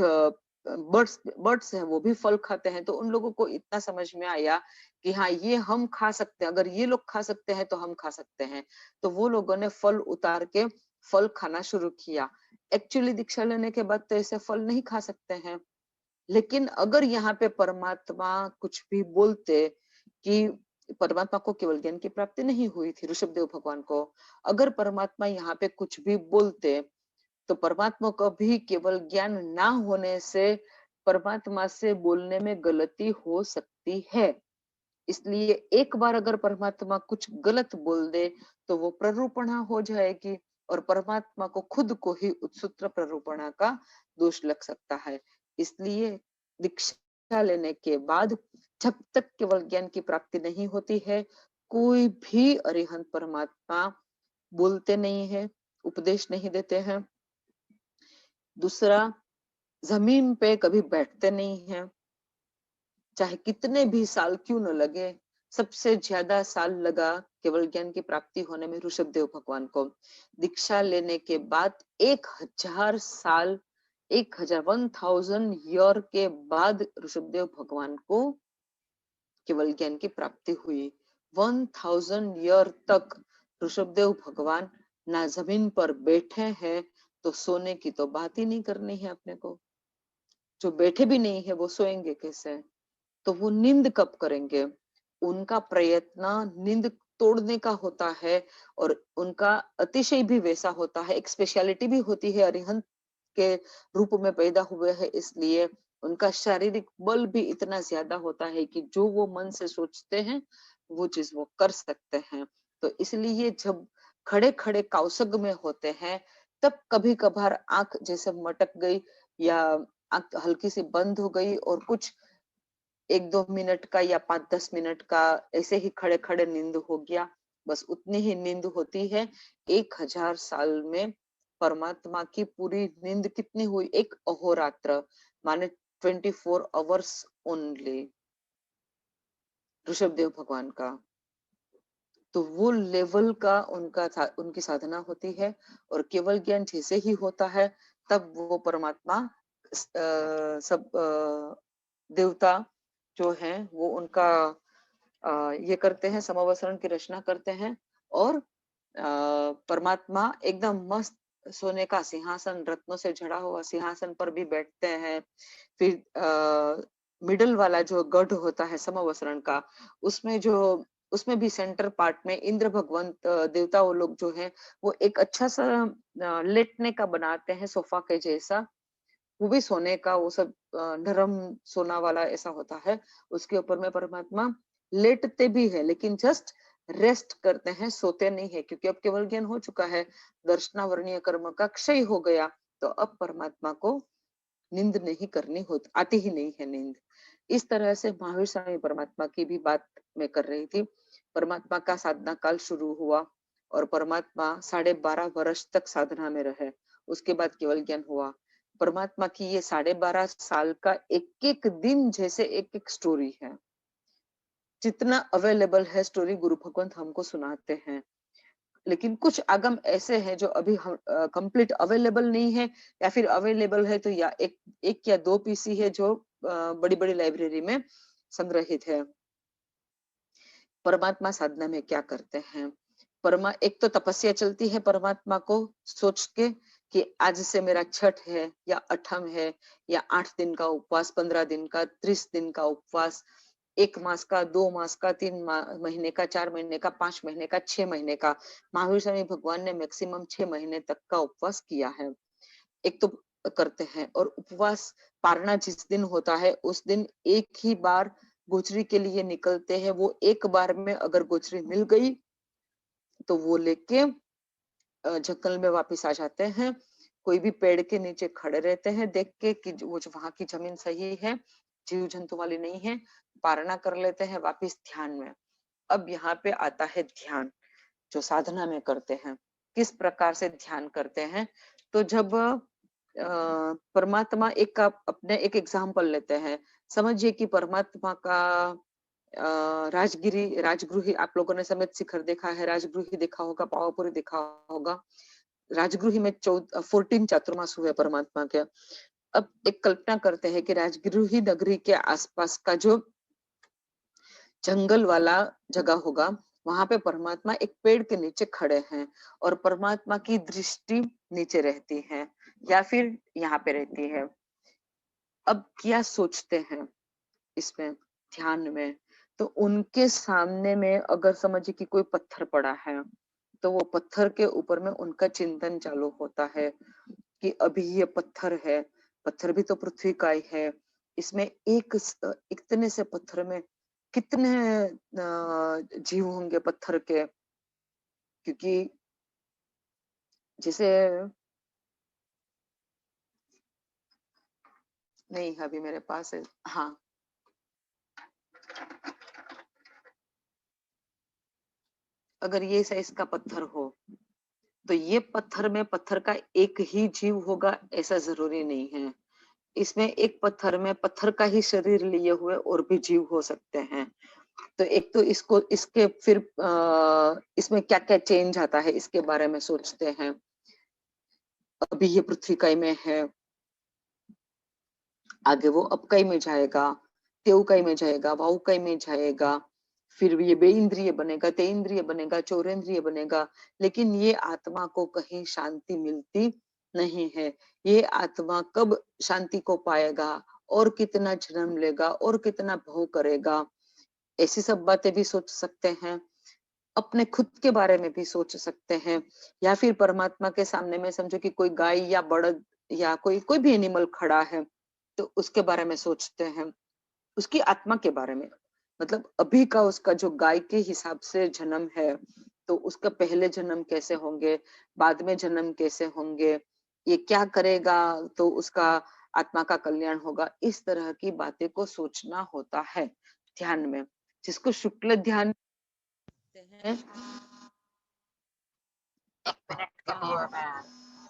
बर्ड्स बर्ड्स हैं वो भी फल खाते हैं, तो उन लोगों को इतना समझ में आया कि हाँ ये हम खा सकते हैं, अगर ये लोग खा सकते हैं तो हम खा सकते हैं। तो वो लोगों ने फल उतार के फल खाना शुरू किया। एक्चुअली दीक्षा लेने के बाद तो ऐसे फल नहीं खा सकते हैं, लेकिन अगर यहाँ पे परमात्मा कुछ भी बोलते कि परमात्मा को केवल ज्ञान की प्राप्ति नहीं हुई थी ऋषभदेव भगवान को, अगर परमात्मा यहाँ पे कुछ भी बोलते तो परमात्मा को भी केवल ज्ञान ना होने से परमात्मा से बोलने में गलती हो सकती है। इसलिए एक बार अगर परमात्मा कुछ गलत बोल दे तो वो प्ररूपणा हो जाएगी और परमात्मा को खुद को ही उत्सूत्र प्ररूपणा का दोष लग सकता है। इसलिए दीक्षा लेने के बाद जब तक केवल ज्ञान की प्राप्ति नहीं होती है, कोई भी अरिहंत परमात्मा बोलते नहीं है, उपदेश नहीं देते हैं। दूसरा, जमीन पे कभी बैठते नहीं हैं, चाहे कितने भी साल क्यों न लगे। सबसे ज्यादा साल लगा केवल ज्ञान की प्राप्ति होने में ऋषभदेव भगवान को। दीक्षा लेने के बाद 1000 साल, 1000 के बाद ऋषभदेव भगवान को केवल ज्ञान की प्राप्ति हुई। 1000 ईयर तक ऋषभदेव भगवान ना जमीन पर बैठे हैं, तो सोने की तो बात ही नहीं करनी है अपने को। जो बैठे भी नहीं है वो सोएंगे कैसे? तो वो नींद कब करेंगे? उनका प्रयत्न नींद तोड़ने का होता है और उनका अतिशय भी वैसा होता है। एक स्पेशलिटी भी होती है, अरिहंत के रूप में पैदा हुए हैं इसलिए उनका शारीरिक बल भी इतना ज्यादा होता है कि जो वो मन से सोचते हैं वो चीज वो कर सकते हैं। तो इसलिए जब खड़े खड़े कौसग में होते हैं तब कभी कभार आंख जैसे मटक गई या आंख हल्की सी बंद हो गई और कुछ 1-2 मिनट का या 5-10 मिनट का ऐसे ही खड़े खड़े नींद हो गया, बस उतनी ही नींद होती है। 1000 साल में परमात्मा की पूरी नींद कितनी हुई? एक अहोरात्र, माने 24 आवर्स ओनली ऋषभदेव भगवान का। तो वो लेवल का उनकी साधना होती है और केवल ज्ञान जैसे ही होता है तब वो परमात्मा सब देवता जो है वो उनका ये करते हैं, समवसरण की रचना करते हैं और परमात्मा एकदम मस्त सोने का सिंहासन, रत्नों से जड़ा हुआ सिंहासन पर भी बैठते हैं। फिर मिडल वाला जो गढ़ होता है समवसरण का, उसमें भी सेंटर पार्ट में इंद्र भगवंत देवता वो लोग जो है वो एक अच्छा सा लेटने का बनाते हैं सोफा के जैसा। वो भी सोने का, वो सब नरम सोना वाला ऐसा होता है। उसके ऊपर में परमात्मा लेटते भी है लेकिन जस्ट रेस्ट करते हैं, सोते नहीं है, क्योंकि अब केवल ज्ञान हो चुका है, दर्शनावरणीय कर्म का क्षय हो गया, तो अब परमात्मा को नींद नहीं करनी होती, आती ही नहीं है नींद। इस तरह से महावीर स्वामी परमात्मा की भी बात मैं कर रही थी। परमात्मा का साधना काल शुरू हुआ और परमात्मा 12.5 वर्ष तक साधना में रहे, उसके बाद केवल ज्ञान हुआ। परमात्मा की ये 12.5 साल का एक एक दिन जैसे एक एक स्टोरी है। जितना अवेलेबल है स्टोरी गुरु भगवंत हमको सुनाते हैं, लेकिन कुछ आगम ऐसे हैं जो अभी हम कंप्लीट अवेलेबल नहीं है, या फिर अवेलेबल है तो या एक या दो पीसी है जो बड़ी बड़ी लाइब्रेरी में संग्रहित है। परमात्मा साधना में क्या करते हैं? एक तो तपस्या चलती है परमात्मा को सोच के कि आज से मेरा छठ है या अठम है या 8 दिन का उपवास, 15 दिन का, 30 दिन का उपवास, 1 मास का, 2 मास का, 3 महीने का, 4 महीने का, 5 महीने का, 6 महीने का। महावीर स्वामी भगवान ने मैक्सिमम 6 महीने तक का उपवास किया है। एक तो करते हैं, और उपवास पारना जिस दिन होता है उस दिन एक ही बार गोचरी के लिए निकलते हैं। वो एक बार में अगर गोचरी मिल गई तो वो लेके जंगल में वापस आ जाते हैं। कोई भी पेड़ के नीचे खड़े रहते हैं देख के कि वो जो वहां की जमीन सही है, जीव जंतु वाली नहीं है, पारणा कर लेते हैं वापस ध्यान में। अब यहाँ पे आता है ध्यान, जो साधना में करते हैं। किस प्रकार से ध्यान करते हैं? तो जब परमात्मा अपने एक एग्जाम्पल लेते हैं। समझिए कि परमात्मा का राजगृही आप लोगों ने समेत शिखर देखा है, राजगृही देखा होगा, पावापुरी देखा होगा। राजगृही में 14 चातुर्मास हुए परमात्मा के। अब एक कल्पना करते हैं कि राजगृही नगरी के आसपास का जो जंगल वाला जगह होगा, वहां पे परमात्मा एक पेड़ के नीचे खड़े हैं और परमात्मा की दृष्टि नीचे रहती है या फिर यहाँ पे रहती है। अब क्या सोचते हैं इसमें ध्यान में, तो उनके सामने में अगर समझिए कि कोई पत्थर पड़ा है, तो वो पत्थर के ऊपर में उनका चिंतन चालू होता है कि अभी ये पत्थर है, पत्थर भी तो पृथ्वी का ही है, इसमें इतने से पत्थर में कितने जीव होंगे पत्थर के, क्योंकि जैसे नहीं अभी मेरे पास है, हाँ अगर ये साइज का पत्थर हो, तो ये पत्थर में पत्थर का एक ही जीव होगा ऐसा जरूरी नहीं है। इसमें एक पत्थर में पत्थर का ही शरीर लिए हुए और भी जीव हो सकते हैं। तो एक तो इसको इसके फिर इसमें क्या क्या चेंज आता है इसके बारे में सोचते हैं। अभी ये पृथ्वी काई में है, आगे वो अपकाई में जाएगा, तेउकाई में जाएगा, वाउकाई में जाएगा, फिर ये बेइंद्रिय बनेगा, तेइंद्रिय बनेगा, चौरेंद्रिय बनेगा। लेकिन ये आत्मा को कहीं शांति मिलती नहीं है। ये आत्मा कब शांति को पाएगा और कितना जन्म लेगा और कितना भोग करेगा, ऐसी सब बातें भी सोच सकते हैं। अपने खुद के बारे में भी सोच सकते हैं, या फिर परमात्मा के सामने में समझो कि कोई गाय या बड़द या कोई कोई भी एनिमल खड़ा है, तो उसके बारे में सोचते हैं, उसकी आत्मा के बारे में। मतलब अभी का उसका जो गाय के हिसाब से जन्म है, तो उसका पहले जन्म कैसे होंगे, बाद में जन्म कैसे होंगे, ये क्या करेगा तो उसका आत्मा का कल्याण होगा, इस तरह की बातें को सोचना होता है ध्यान में, जिसको शुक्ल ध्यान कहते हैं। एक मिनट के लिए मैं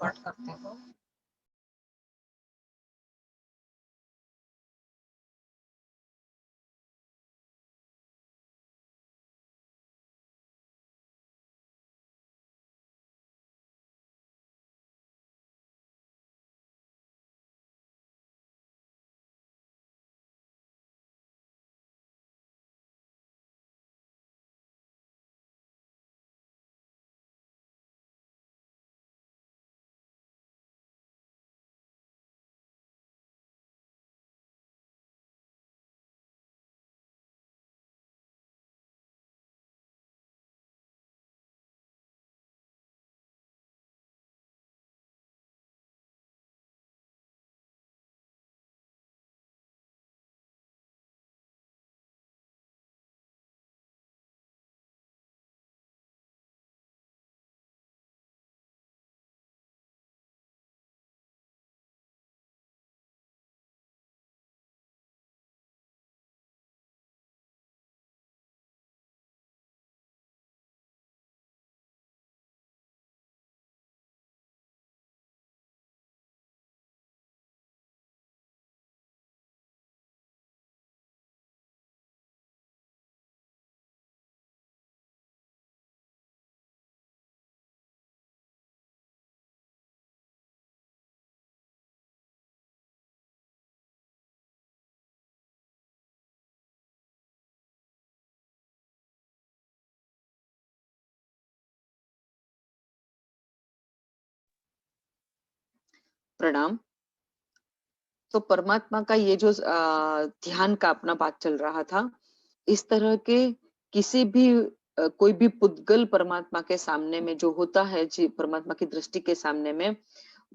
कट करती हूँ। प्रणाम। तो परमात्मा का ये जो ध्यान का अपना बात चल रहा था, इस तरह के किसी भी कोई भी पुद्गल परमात्मा के सामने में जो होता है, जी परमात्मा की दृष्टि के सामने में,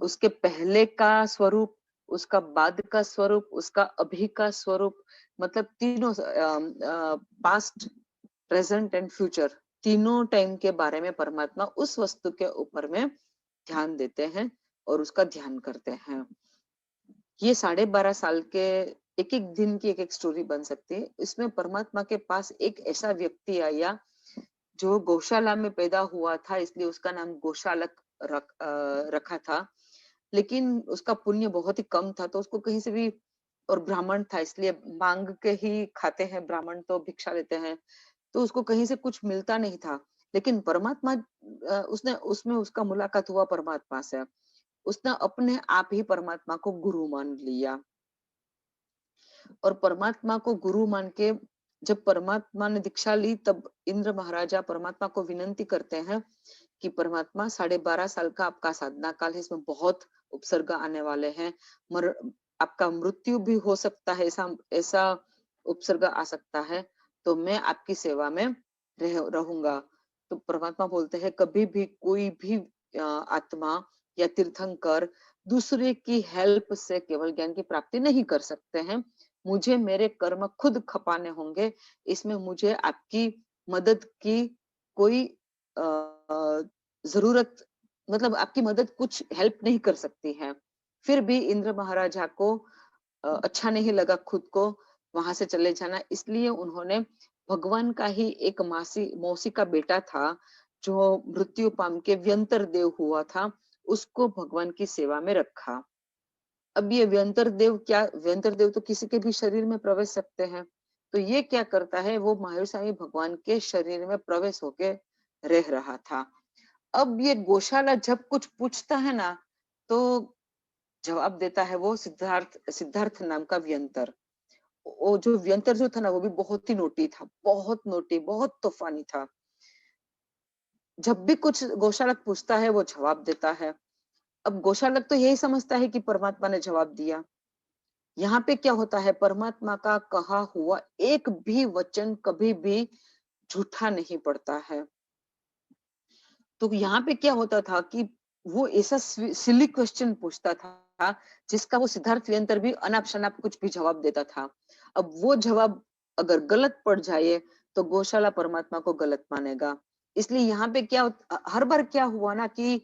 उसके पहले का स्वरूप, उसका बाद का स्वरूप, उसका अभी का स्वरूप, मतलब तीनों पास्ट, प्रेजेंट एंड फ्यूचर, तीनों टाइम के बारे में परमात्मा उस वस्तु के ऊपर में ध्यान देते हैं और उसका ध्यान करते हैं। ये 12.5 साल के एक एक दिन की एक एक स्टोरी बन सकती है। इसमें परमात्मा के पास एक ऐसा व्यक्ति आया जो गौशाला में पैदा हुआ था, इसलिए उसका नाम गौशालक रखा था। लेकिन उसका पुण्य बहुत ही कम था, तो उसको कहीं से भी, और ब्राह्मण था इसलिए मांग के ही खाते हैं ब्राह्मण, तो भिक्षा लेते हैं, तो उसको कहीं से कुछ मिलता नहीं था। लेकिन परमात्मा उसने उसमें उसका मुलाकात हुआ परमात्मा से, उसने अपने आप ही परमात्मा को गुरु मान लिया। और परमात्मा को गुरु मान के जब परमात्मा ने दीक्षा ली, तब इंद्र महाराजा परमात्मा को विनंती करते हैं कि परमात्मा 12.5 साल का आपका साधना काल है, इसमें बहुत उपसर्ग आने वाले हैं, मर आपका मृत्यु भी हो सकता है, ऐसा ऐसा उपसर्ग आ सकता है, तो मैं आपकी सेवा में रहूंगा। तो परमात्मा बोलते हैं कभी भी कोई भी आत्मा या तीर्थंकर दूसरे की हेल्प से केवल ज्ञान की प्राप्ति नहीं कर सकते हैं, मुझे मेरे कर्म खुद खपाने होंगे, इसमें मुझे आपकी मदद की कोई जरूरत, मतलब आपकी मदद कुछ हेल्प नहीं कर सकती है। फिर भी इंद्र महाराजा को अच्छा नहीं लगा खुद को वहां से चले जाना, इसलिए उन्होंने भगवान का ही एक मौसी का बेटा था जो मृत्यु पाम के व्यंतर देव हुआ था, उसको भगवान की सेवा में रखा। अब ये व्यंतर देव तो किसी के भी शरीर में प्रवेश सकते हैं, तो ये क्या करता है, वो महावीर स्वामी भगवान के शरीर में प्रवेश होके रह रहा था। अब ये गौशाला जब कुछ पूछता है ना, तो जवाब देता है वो सिद्धार्थ सिद्धार्थ नाम का व्यंतर। वो जो व्यंतर जो था ना, वो भी बहुत ही नोटी था, बहुत नोटी, बहुत तूफानी था। जब भी कुछ गौशालक पूछता है वो जवाब देता है। अब गौशालक तो यही समझता है कि परमात्मा ने जवाब दिया। यहाँ पे क्या होता है, परमात्मा का कहा हुआ एक भी वचन कभी भी झूठा नहीं पड़ता है। तो यहाँ पे क्या होता था कि वो ऐसा सिली क्वेश्चन पूछता था जिसका वो सिद्धार्थ व्यंतर भी अनाप शनाप कुछ भी जवाब देता था। अब वो जवाब अगर गलत पड़ जाए तो गौशाला परमात्मा को गलत मानेगा। इसलिए यहाँ पे हर बार क्या हुआ ना कि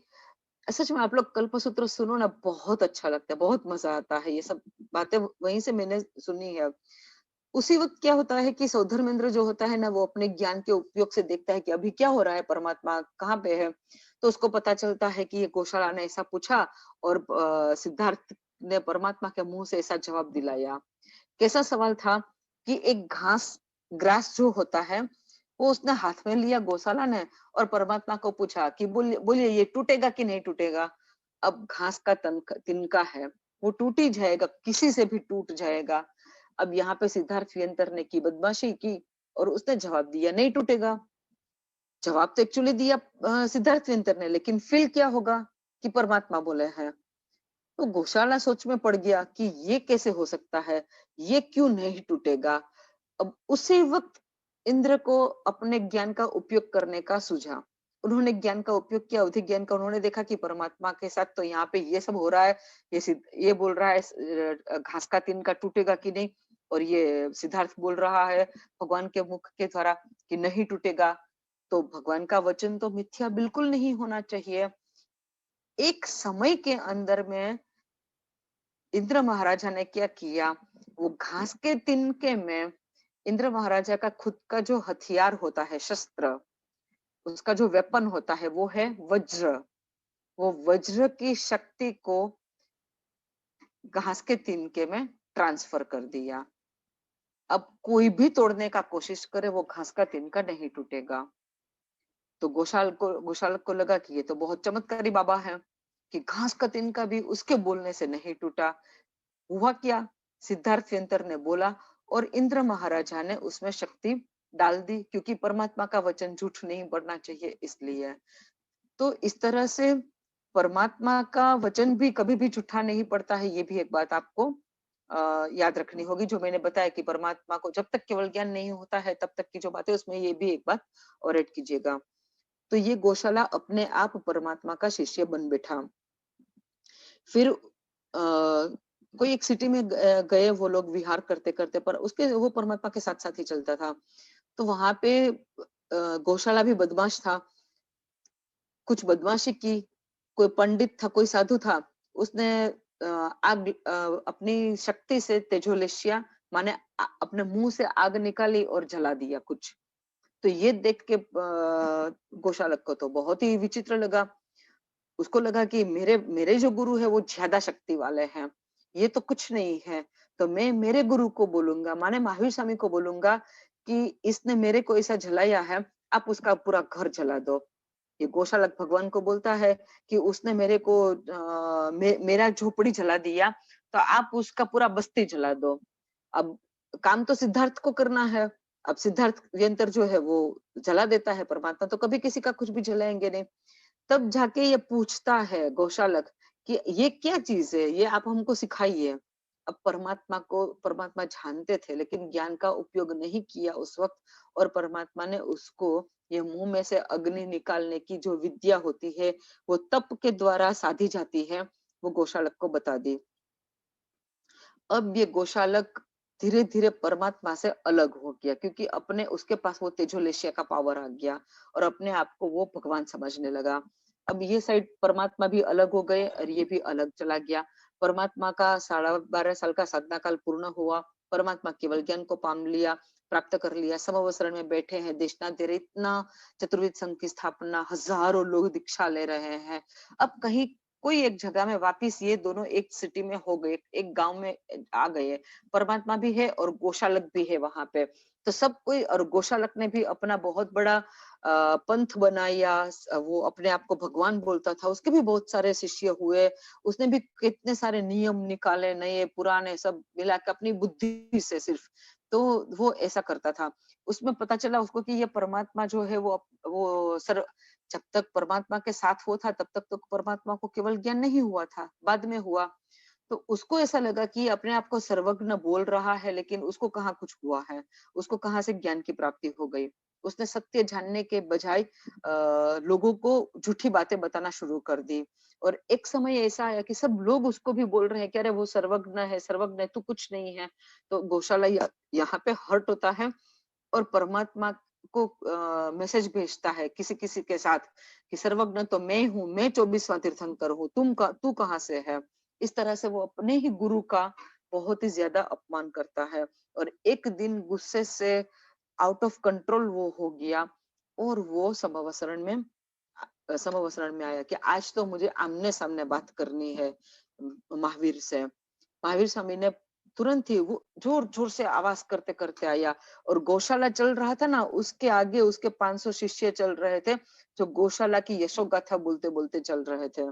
सच में आप लोग कल्पसूत्र सुनो ना, बहुत अच्छा लगता है, बहुत मजा आता है, ये सब बातें वहीं से मैंने सुनी है। उसी वक्त क्या होता है कि सौधर्मेंद्र जो होता है ना, वो अपने ज्ञान के उपयोग से देखता है कि अभी क्या हो रहा है, परमात्मा कहाँ पे है। तो उसको पता चलता है कि ये गौशाला ने ऐसा पूछा और सिद्धार्थ ने परमात्मा के मुंह से ऐसा जवाब दिलाया। कैसा सवाल था कि एक ग्रास जो होता है, वो उसने हाथ में लिया गौशाला ने और परमात्मा को पूछा कि बोलिए ये टूटेगा कि नहीं टूटेगा। अब घास का तिनका है, वो टूट ही जाएगा, किसी से भी टूट जाएगा। अब यहाँ पे सिद्धार्थ व्यंतर ने की बदमाशी की और उसने जवाब दिया नहीं टूटेगा। जवाब तो एक्चुअली दिया सिद्धार्थ व्यंतर ने, लेकिन फिर क्या होगा कि परमात्मा बोले हैं। तो गौशाला सोच में पड़ गया कि ये कैसे हो सकता है, ये क्यों नहीं टूटेगा। अब उसी वक्त इंद्र को अपने ज्ञान का उपयोग करने का सूझा। उन्होंने ज्ञान का उपयोग किया, अधिक ज्ञान का। उन्होंने देखा कि परमात्मा के साथ तो यहाँ पे ये सब हो रहा है, ये बोल रहा है घास का तिनका टूटेगा कि नहीं, और ये सिद्धार्थ बोल रहा है भगवान के मुख के द्वारा कि नहीं टूटेगा। तो भगवान का वचन तो मिथ्या बिल्कुल नहीं होना चाहिए। एक समय के अंदर में इंद्र महाराजा ने क्या किया, वो घास के तिनके में इंद्र महाराजा का खुद का जो हथियार होता है, शस्त्र, उसका जो वेपन होता है वो है वज्र। वो वज्र की शक्ति को घास के तिनके में ट्रांसफर कर दिया। अब कोई भी तोड़ने का कोशिश करे वो घास का तिनका नहीं टूटेगा। तो गौशालक को लगा कि ये तो बहुत चमत्कारी बाबा है कि घास का तिनका भी उसके बोलने से नहीं टूटा। हुआ क्या, सिद्धार्थ व्यंतर ने बोला और इंद्र महाराजा ने उसमें शक्ति डाल दी, क्योंकि परमात्मा का वचन झूठ नहीं पड़ना चाहिए इसलिए। तो इस तरह से परमात्मा का वचन भी कभी भी झूठा नहीं पड़ता है। ये भी एक बात आपको याद रखनी होगी, जो मैंने बताया कि परमात्मा को जब तक केवल ज्ञान नहीं होता है तब तक की जो बातें, उसमें ये भी एक बात और ऐड कीजिएगा। तो ये गौशाला अपने आप परमात्मा का शिष्य बन बैठा। फिर कोई एक सिटी में गए वो लोग विहार करते करते, पर उसके वो परमात्मा के साथ साथ ही चलता था। तो वहां पे गौशाला भी बदमाश था, कुछ बदमाशी की। कोई पंडित था, कोई साधु था, उसने आग अपनी शक्ति से तेजोलेशिया माने अपने मुंह से आग निकाली और जला दिया कुछ। तो ये देख के गौशालक को तो बहुत ही विचित्र लगा। उसको लगा कि मेरे मेरे जो गुरु है वो ज्यादा शक्ति वाले हैं, ये तो कुछ नहीं है। तो मैं मेरे गुरु को बोलूंगा, माने महावीर स्वामी को बोलूंगा कि इसने मेरे को ऐसा जलाया है, आप उसका पूरा घर जला दो। ये गौशालक भगवान को बोलता है कि उसने मेरे को मेरा झोपड़ी जला दिया, तो आप उसका पूरा बस्ती जला दो। अब काम तो सिद्धार्थ को करना है। अब सिद्धार्थ यंत्र जो है वो जला देता है, परमात्मा तो कभी किसी का कुछ भी जलाएंगे नहीं। तब जाके ये पूछता है गौशालक कि ये क्या चीज है, ये आप हमको सिखाइए। अब परमात्मा जानते थे, लेकिन ज्ञान का उपयोग नहीं किया उस वक्त, और परमात्मा ने उसको ये मुंह में से अग्नि निकालने की जो विद्या होती है, वो तप के द्वारा साधी जाती है, वो गौशालक को बता दी। अब ये गौशालक धीरे धीरे परमात्मा से अलग हो गया, क्योंकि अपने उसके पास वो तेजोलेशिया का पावर आ गया और अपने आप को वो भगवान समझने लगा। अब ये साइड परमात्मा भी अलग हो गए और ये भी अलग चला गया। परमात्मा का 12.5 साल का साधना काल पूर्ण हुआ। परमात्मा केवल ज्ञान को पाम लिया, प्राप्त कर लिया, समवसरण में बैठे हैं, देशना दे रहे, इतना चतुर्विद संघ की स्थापना, हजारों लोग दीक्षा ले रहे हैं। अब कहीं कोई एक जगह में वापिस ये दोनों एक सिटी में हो गए, एक गांव में आ गए। परमात्मा भी है और गौशालक भी है वहां पे। तो सब कोई, और गौशालक ने भी अपना बहुत बड़ा पंथ बनाया। वो अपने आप को भगवान बोलता था, उसके भी बहुत सारे शिष्य हुए। उसने भी कितने सारे नियम निकाले, नए पुराने सब मिला के अपनी बुद्धि से सिर्फ। तो वो ऐसा करता था। उसमें पता चला उसको कि ये परमात्मा जो है वो जब तक परमात्मा के साथ वो था, तब तक तो परमात्मा को केवल ज्ञान नहीं हुआ था, बाद में हुआ। तो उसको ऐसा लगा कि अपने आप को सर्वज्ञ बोल रहा है, लेकिन उसको कहाँ कुछ हुआ है, उसको कहाँ से ज्ञान की प्राप्ति हो गई। उसने सत्य जानने के बजाय लोगों को झूठी बातें बताना शुरू कर दी। और एक समय ऐसा आया कि सब लोग उसको भी बोल रहे हैं कि अरे वो सर्वज्ञ है, सर्वज्ञ है, तू कुछ नहीं है। तो गौशाला यहाँ पे हर्ट होता है और परमात्मा को मैसेज भेजता है किसी किसी के साथ कि सर्वज्ञ तो मैं हूँ, मैं 24वां तीर्थंकर हूँ, तू कहाँ से है। इस तरह से वो अपने ही गुरु का बहुत ही ज्यादा अपमान करता है। और एक दिन गुस्से से आउट ऑफ कंट्रोल वो हो गया, और वो समवसरण में आया कि आज तो मुझे आमने सामने बात करनी है महावीर से। महावीर स्वामी ने तुरंत ही वो जोर जोर से आवाज करते करते आया, और गौशाला चल रहा था ना, उसके आगे उसके 500 शिष्य चल रहे थे, जो गौशाला की यशोगाथा बोलते बोलते चल रहे थे।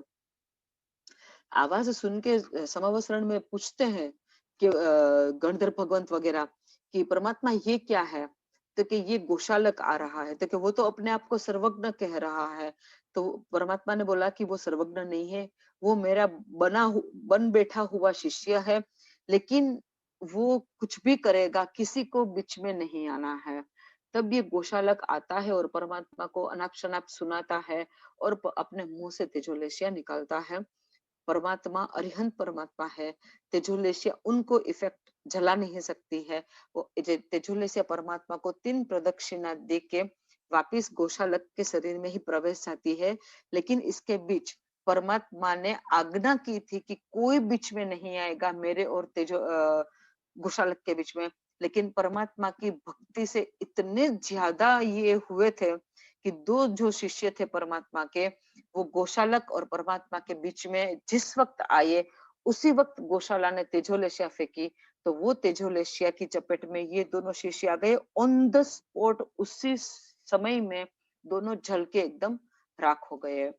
आवाज सुन के समवसरण में पूछते हैं कि गणधर भगवंत वगैरह कि परमात्मा ये क्या है। तो कि ये गौशालक आ रहा है। तो कि वो तो अपने आप को सर्वज्ञ कह रहा है। तो परमात्मा ने बोला कि वो सर्वज्ञ नहीं है, वो मेरा बन बैठा हुआ शिष्य है, लेकिन वो कुछ भी करेगा, किसी को बीच में नहीं आना है। तब ये गौशालक आता है और परमात्मा को अनाप शनाप सुनाता है, और अपने मुंह से तेजोलेशिया निकालता है। परमात्मा अरिहंत परमात्मा है। तेजोलेशिया उनको इफेक्ट जला नहीं सकती है। वो तेजोलेशिया परमात्मा को 3 प्रदक्षिणा दे के वापिस गौशालक के शरीर में ही प्रवेश जाती है। लेकिन इसके बीच परमात्मा ने आज्ञा की थी कि कोई बीच में नहीं आएगा मेरे और गौशालक के बीच में। लेकिन परमात्मा की भक्ति से इतने ज्यादा ये हुए थे कि 2 जो शिष्य थे परमात्मा के, वो गौशालक और परमात्मा के बीच में जिस वक्त आए, उसी वक्त गौशाला ने तेजोलेशिया फेंकी। तो वो तेजोलेशिया की चपेट में ये दोनों शिष्य आ गए ऑन द स्पॉट। उसी समय में दोनों जल के एकदम राख हो गए।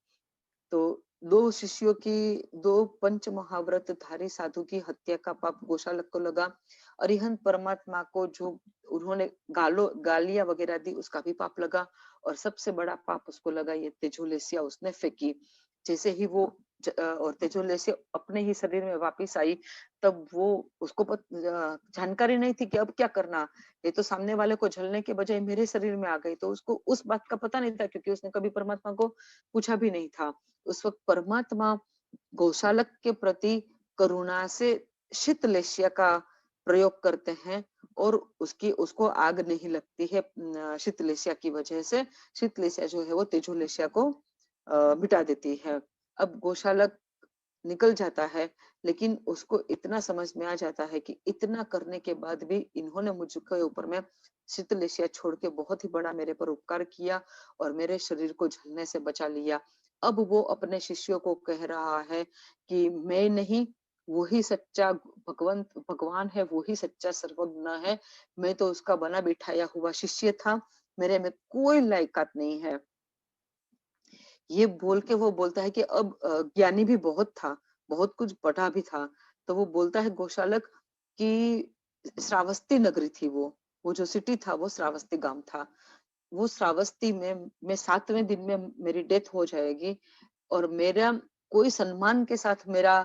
तो 2 शिष्यों की, 2 पंच महाव्रत धारी साधु की हत्या का पाप गौशालक को लगा। अरिहंत परमात्मा को जो उन्होंने गालियां वगैरह दी, उसका भी पाप लगा। और सबसे बड़ा पाप उसको लगा ये तेजोलेशिया उसने फेंकी। जैसे ही वो और तेजोलेशिया अपने ही शरीर में वापस आई, तब वो उसको जानकारी नहीं थी कि अब क्या करना। ये तो सामने वाले को झलने के बजाय मेरे शरीर में आ गई। तो उसको उस बात का पता नहीं था, क्योंकि उसने कभी परमात्मा को पूछा भी नहीं था। उस वक्त परमात्मा गौशालक के प्रति करुणा से शीतलेशिया का प्रयोग करते हैं, और उसको आग नहीं लगती है शीतलेशिया की वजह से। शीतलेशिया जो है वो तेजोलेशिया को मिटा देती है। अब गौशालक निकल जाता है, लेकिन उसको इतना समझ में आ जाता है कि इतना करने के बाद भी इन्होंने मुझके ऊपर में शीतलेशिया छोड़ के बहुत ही बड़ा मेरे पर उपकार किया और मेरे शरीर को जलने से बचा लिया। अब वो अपने शिष्यों को कह रहा है कि मैं नहीं, वही सच्चा भगवान है, वही सच्चा सर्वज्ञ है। मैं तो उसका बना बिठाया हुआ शिष्य था, मेरे में कोई लायकात नहीं है। ये बोल के वो बोलता है कि अब ज्ञानी भी बहुत था, बहुत कुछ पढ़ा भी था। तो वो बोलता है गोशालक कि श्रावस्ती नगरी थी वो जो सिटी था वो श्रावस्ती गाँव था। वो श्रावस्ती में मैं 7वें दिन में मेरी डेथ हो जाएगी और मेरा कोई सम्मान के साथ मेरा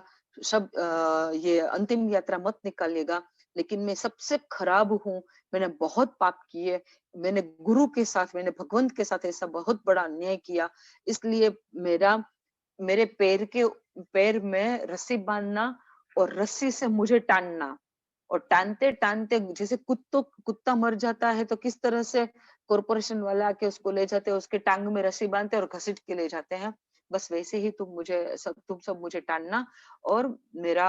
ये अंतिम यात्रा मत निकालिएगा, लेकिन मैं सबसे खराब हूँ, मैंने बहुत पाप किए, मैंने गुरु के साथ, मैंने भगवंत के साथ ऐसा बहुत बड़ा अन्याय किया, इसलिए मेरा मेरे पैर में रस्सी बांधना और रस्सी से मुझे टानना और टानते-टानते जैसे कुत्ता मर जाता है तो किस तरह से कॉर्पोरेशन वाले आके उसको ले जाते हैं, उसके टांग में रस्सी बांधते हैं और घसीट के ले जाते हैं। बस वैसे ही तुम सब मुझे टानना और मेरा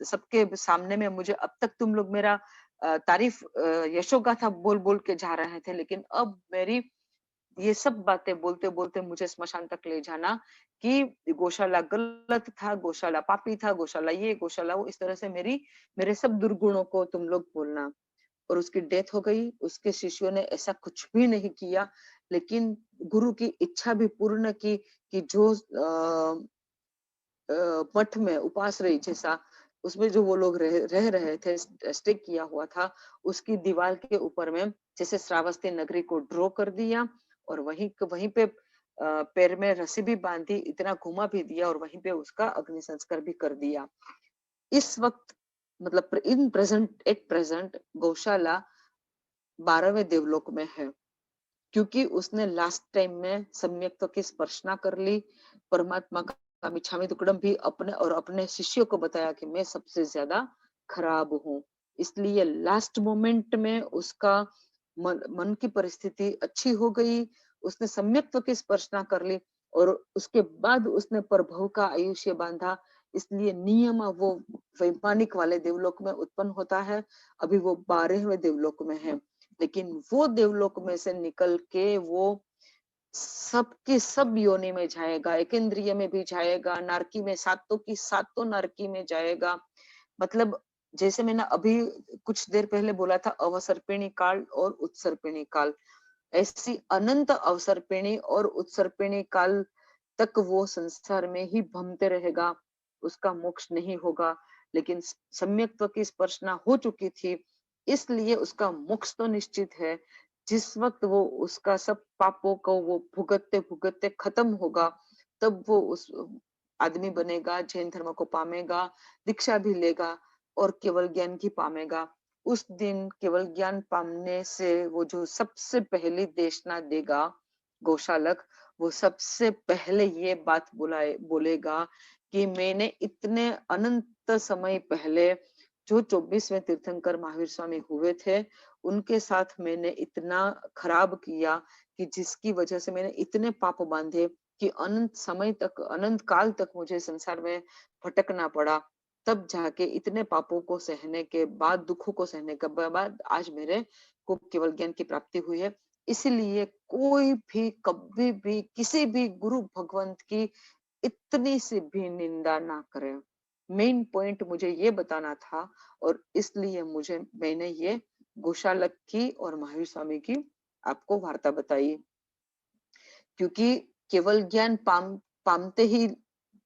सबके सामने में मुझे अब तक तुम लोग मेरा तारीफ यशोगाथा बोल-बोल के जा रहे थे, लेकिन अब मेरी ये सब बातें बोलते-बोलते मुझे स्मशान तक ले जाना कि गौशाला गलत था, गौशाला पापी था, गौशाला ये, गौशाला वो, इस तरह से मेरे सब दुर्गुणों को तुम लोग बोलना। और उसकी डेथ हो गई, उसके शिष्यों ने ऐसा कुछ भी नहीं किया, लेकिन गुरु की इच्छा भी पूर्ण की कि जो मठ में उपाश्रय जैसा उसमें जो वो लोग रह रहे थे, स्टे किया हुआ था, उसकी दीवार के ऊपर में जैसे श्रावस्ती नगरी को ड्रॉ कर दिया और वहीं पे पैर में रस्सी भी बांधी, इतना घुमा भी दिया और वहीं पे उसका अग्नि संस्कार भी कर दिया। इस वक्त मतलब इन प्रेजेंट एट प्रेजेंट गौशाला 12वें देवलोक में है, क्योंकि उसने लास्ट टाइम में सम्यक की स्पर्शना कर ली, परमात्मा का मिच्छामी दुक्कड़म भी अपने शिष्यों को बताया कि मैं सबसे ज्यादा खराब हूँ, इसलिए लास्ट मोमेंट में उसका मन की परिस्थिति अच्छी हो गई, उसने सम्यक्त्व की स्पर्शना कर ली और उसके बाद उसने प्रभु का आयुष्य बांधा, इसलिए नियम वो वैमानिक वाले देवलोक में उत्पन्न होता है। अभी वो 12वें देवलोक में है, लेकिन वो देवलोक में से निकल के वो सबके सब योनि में जाएगा, एकेंद्रिय में भी जाएगा, नारकी में सातों की सातों नारकी में जाएगा। मतलब जैसे मैंने अभी कुछ देर पहले बोला था अवसर्पिणी काल और उत्सर्पिणी काल, ऐसी अनंत अवसर्पिणी और उत्सर्पिणी काल तक वो संसार में ही भमते रहेगा, उसका मोक्ष नहीं होगा। लेकिन सम्यक्त्व की स्पर्शना हो चुकी थी, इसलिए उसका मोक्ष तो निश्चित है। जिस वक्त वो उसका सब पापों को वो भुगतते भुगतते खत्म होगा, तब वो उस आदमी बनेगा, जैन धर्म को पामेगा, दीक्षा भी लेगा और केवल ज्ञान की पामेगा। उस दिन केवल ज्ञान पाने से वो जो सबसे पहली देशना देगा गौशालक, वो सबसे पहले ये बात बोलेगा कि मैंने इतने अनंत समय पहले जो 24वें तीर्थंकर महावीर स्वामी हुए थे, उनके साथ मैंने इतना खराब किया कि जिसकी वजह से मैंने इतने पाप बांधे कि अनंत समय तक, अनंत काल तक मुझे संसार में भटकना पड़ा। तब जाके इतने पापों को सहने के बाद, दुखों को सहने के बाद आज मेरे को केवल ज्ञान की प्राप्ति हुई है। इसलिए कोई भी कभी भी किसी भी गुरु भगवंत की इतनी सी भी निंदा ना करे। मेन पॉइंट मुझे ये बताना था और इसलिए मैंने ये गोशालक की और महावीर स्वामी की आपको वार्ता बताई, क्योंकि केवल ज्ञान पामते ही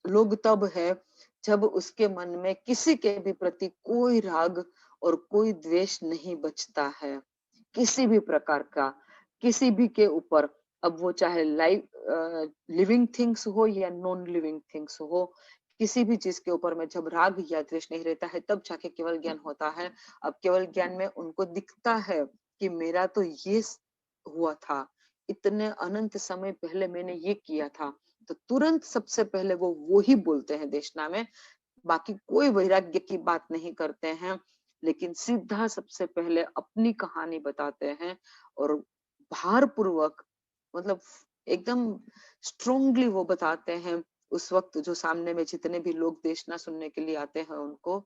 लोग तब है जब उसके मन में किसी के भी प्रति कोई राग और कोई द्वेष नहीं बचता है, किसी भी प्रकार का, किसी भी के ऊपर। अब वो चाहे लिविंग थिंग्स हो या नॉन लिविंग थिंग्स हो, किसी भी चीज के ऊपर में जब राग या द्वेष नहीं रहता है, तब जाके केवल ज्ञान होता है। अब केवल ज्ञान में उनको दिखता है कि मेरा तो ये हुआ था, इतने अनंत समय पहले मैंने ये किया था, तो तुरंत सबसे पहले वो ही बोलते हैं देशना में, बाकी कोई वैराग्य की बात नहीं करते हैं, लेकिन सीधा सबसे पहले अपनी कहानी बताते हैं और भार पूर्वक, मतलब एकदम स्ट्रोंगली वो बताते हैं उस वक्त जो सामने में जितने भी लोग देशना सुनने के लिए आते हैं उनको,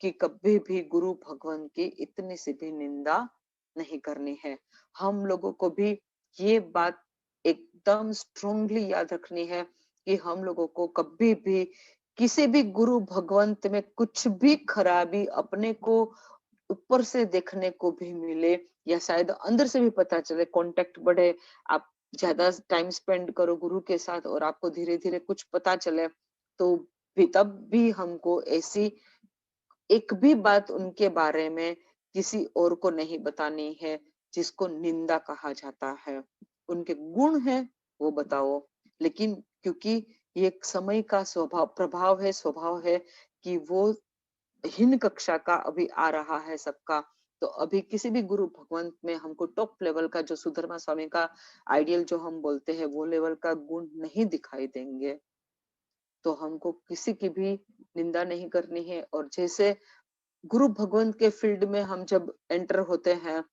कि कभी भी गुरु भगवान की इतनी सी भी निंदा नहीं करनी है। हम लोगों को भी ये बात एकदम स्ट्रोंगली याद रखनी है कि हम लोगों को कभी भी किसी भी गुरु भगवंत में कुछ भी खराबी अपने को ऊपर से देखने को भी मिले या शायद अंदर से भी पता चले, कांटेक्ट बढ़े, आप ज्यादा टाइम स्पेंड करो गुरु के साथ और आपको धीरे धीरे कुछ पता चले, तो भी तब भी हमको ऐसी एक भी बात उनके बारे में किसी और को नहीं बतानी है जिसको निंदा कहा जाता है। उनके गुण है वो बताओ, लेकिन क्योंकि ये एक समय का स्वभाव है कि वो हीन कक्षा का अभी आ रहा है सबका। तो अभी किसी भी गुरु भगवंत में हमको टॉप लेवल का जो सुधर्मा स्वामी का आइडियल जो हम बोलते हैं वो लेवल का गुण नहीं दिखाई देंगे। तो हमको किसी की भी निंदा नहीं करनी है। और जैसे गुरु भगवंत के फील्ड में हम जब एंटर होते हैं,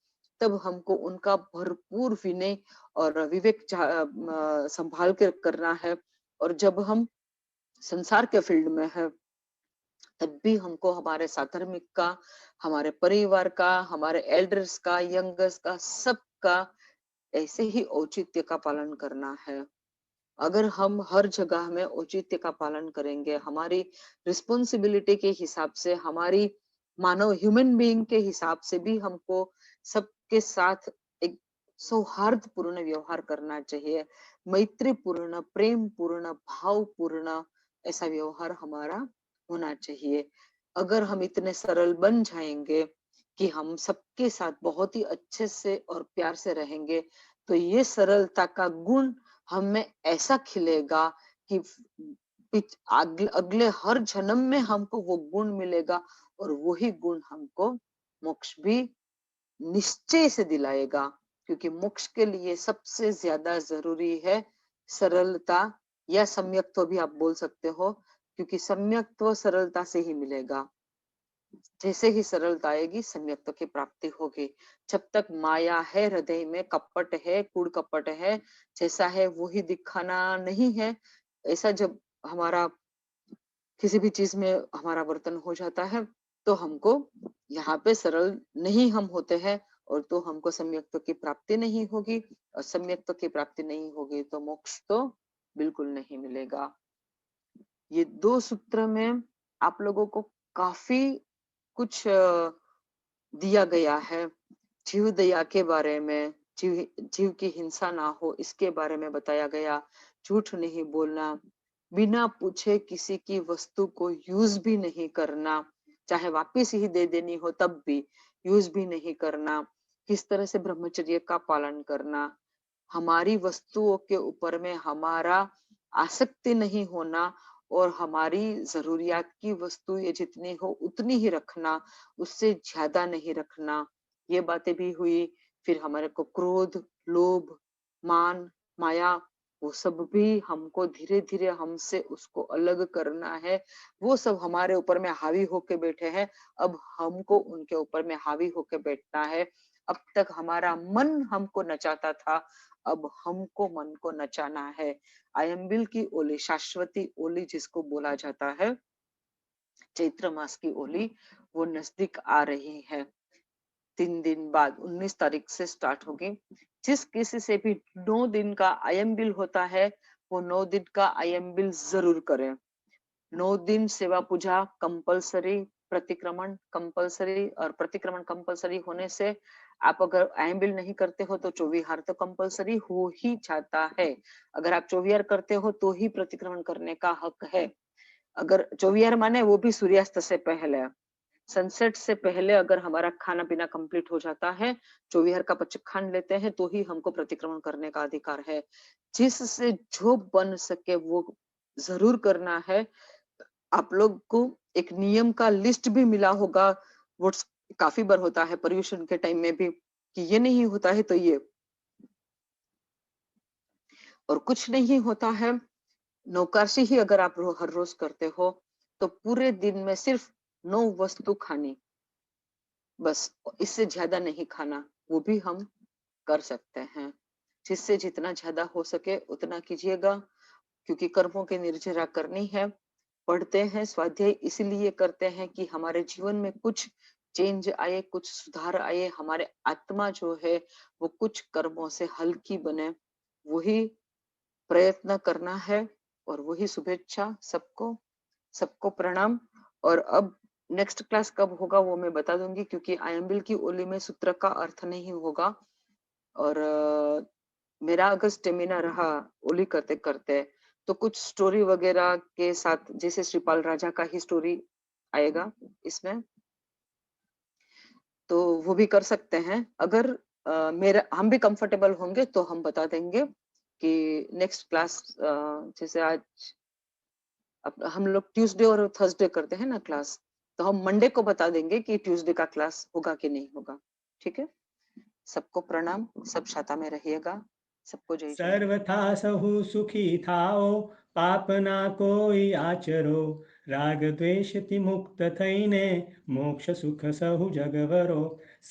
तब हमको उनका भरपूर विनय और विवेक संभाल के करना है। और जब हम संसार के फील्ड में है, तब भी हमको हमारे साधर्मिक का, हमारे परिवार का, हमारे एल्डर्स का, यंगर्स का, सबका ऐसे ही औचित्य का पालन करना है। अगर हम हर जगह में औचित्य का पालन करेंगे, हमारी रिस्पॉन्सिबिलिटी के हिसाब से, हमारी मानव ह्यूमन बीइंग के हिसाब से भी हमको सबके साथ एक सौहार्दपूर्ण व्यवहार करना चाहिए, मैत्रीपूर्ण, प्रेम पूर्ण, भावपूर्ण ऐसा व्यवहार हमारा होना चाहिए। अगर हम इतने सरल बन जाएंगे कि हम सबके साथ बहुत ही अच्छे से और प्यार से रहेंगे, तो ये सरलता का गुण हम में ऐसा खिलेगा कि अगले हर जन्म में हमको वो गुण मिलेगा, और वही गुण हमको मोक्ष भी निश्चय से दिलाएगा। क्योंकि मोक्ष के लिए सबसे ज्यादा जरूरी है सरलता, या सम्यक्त्व भी आप बोल सकते हो, क्योंकि सम्यक्त्व सरलता से ही मिलेगा। जैसे ही सरलता आएगी, सम्यक्त्व की प्राप्ति होगी। जब तक माया है हृदय में, कपट है, कूड़ कपट है, जैसा है वो ही दिखाना नहीं है, ऐसा जब हमारा किसी भी चीज में हमारा वर्तन हो जाता है, तो हमको यहाँ पे सरल नहीं हम होते हैं, और तो हमको सम्यक्त्व की प्राप्ति नहीं होगी। और सम्यक्त्व की प्राप्ति नहीं होगी तो मोक्ष तो बिल्कुल नहीं मिलेगा। ये 2 सूत्र में आप लोगों को काफी कुछ दिया गया है। जीव दया के बारे में, जीव की हिंसा ना हो इसके बारे में बताया गया। झूठ नहीं बोलना, बिना पूछे किसी की वस्तु को यूज भी नहीं करना, चाहे वापिस ही दे देनी हो तब भी यूज भी नहीं करना। किस तरह से ब्रह्मचर्य का पालन करना, हमारी वस्तुओं के ऊपर में हमारा आसक्ति नहीं होना, और हमारी जरूरियात की वस्तु ये जितनी हो उतनी ही रखना, उससे ज्यादा नहीं रखना। ये बातें भी हुई। फिर हमारे को क्रोध, लोभ, मान, माया, वो सब भी हमको धीरे धीरे हमसे उसको अलग करना है। वो सब हमारे ऊपर में हावी होके बैठे हैं, अब हमको उनके ऊपर में हावी होके बैठना है। अब तक हमारा मन हमको नचाता था, अब हमको मन को नचाना है। आयम्बिल की ओली, शाश्वती ओली जिसको बोला जाता है, चैत्र मास की ओली, वो नजदीक आ रही है। 3 दिन बाद 19 तारीख से स्टार्ट होगी। जिस किसी से भी 9 दिन का आयम्बिल होता है, वो 9 दिन का आयम्बिल जरूर करें। 9 दिन सेवा पूजा कंपलसरी, प्रतिक्रमण कंपलसरी, और प्रतिक्रमण कंपलसरी होने से आप अगर आयम्बिल नहीं करते हो तो चौविहार तो कंपलसरी हो ही जाता है। अगर आप चौविहार करते हो तो ही प्रतिक्रमण करने का हक है। अगर चौविहार माने वो भी सूर्यास्त से पहले, सनसेट से पहले अगर हमारा खाना पीना कंप्लीट हो जाता है, चौविहार का पचखान लेते हैं, तो ही हमको प्रतिक्रमण करने का अधिकार है। जिससे जो बन सके वो जरूर करना है। आप लोग को एक नियम का लिस्ट भी मिला होगा, वो काफी बार होता है पर्यूषण के टाइम में भी, कि ये नहीं होता है तो ये, और कुछ नहीं होता है। नौकाशी ही अगर आप हर रोज करते हो, तो पूरे दिन में सिर्फ 9 वस्तु खानी, बस, इससे ज्यादा नहीं खाना, वो भी हम कर सकते हैं। जिससे जितना ज्यादा हो सके उतना कीजिएगा, क्योंकि कर्मों की निर्जरा करनी है। पढ़ते हैं स्वाध्याय इसलिए करते हैं कि हमारे जीवन में कुछ चेंज आए, कुछ सुधार आए, हमारे आत्मा जो है वो कुछ कर्मों से हल्की बने, वही प्रयत्न करना है। और वही शुभेच्छा सबको, सबको प्रणाम। और अब नेक्स्ट क्लास कब होगा वो मैं बता दूंगी, क्योंकि आयम्बिल की ओली में सूत्र का अर्थ नहीं होगा। और मेरा अगर स्टेमिना रहा ओली करते करते, तो कुछ स्टोरी वगैरह के साथ, जैसे श्रीपाल राजा का ही स्टोरी आएगा इसमें, तो वो भी कर सकते हैं। अगर मेरा हम भी कंफर्टेबल होंगे तो हम बता देंगे कि नेक्स्ट क्लास, जैसे आज अब हम लोग ट्यूसडे और थर्सडे करते हैं ना क्लास, तो हम मंडे को बता देंगे कि ट्यूसडे का क्लास होगा कि नहीं होगा। ठीक है, सबको प्रणाम, सब शाता में रहिएगा, सबको जय जय। सर्वथा सहु सुखी थाओ, पाप ना कोई आचरो, राग द्वेष ति मुक्त थईने, मोक्ष सुख सहु जगवरो।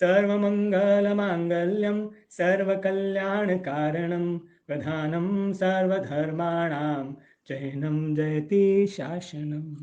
सर्व मंगल मांगल्यम, सर्व कल्याण कारणम, प्रधानम सर्वधर्माणाम, जैनम जयति शासनम।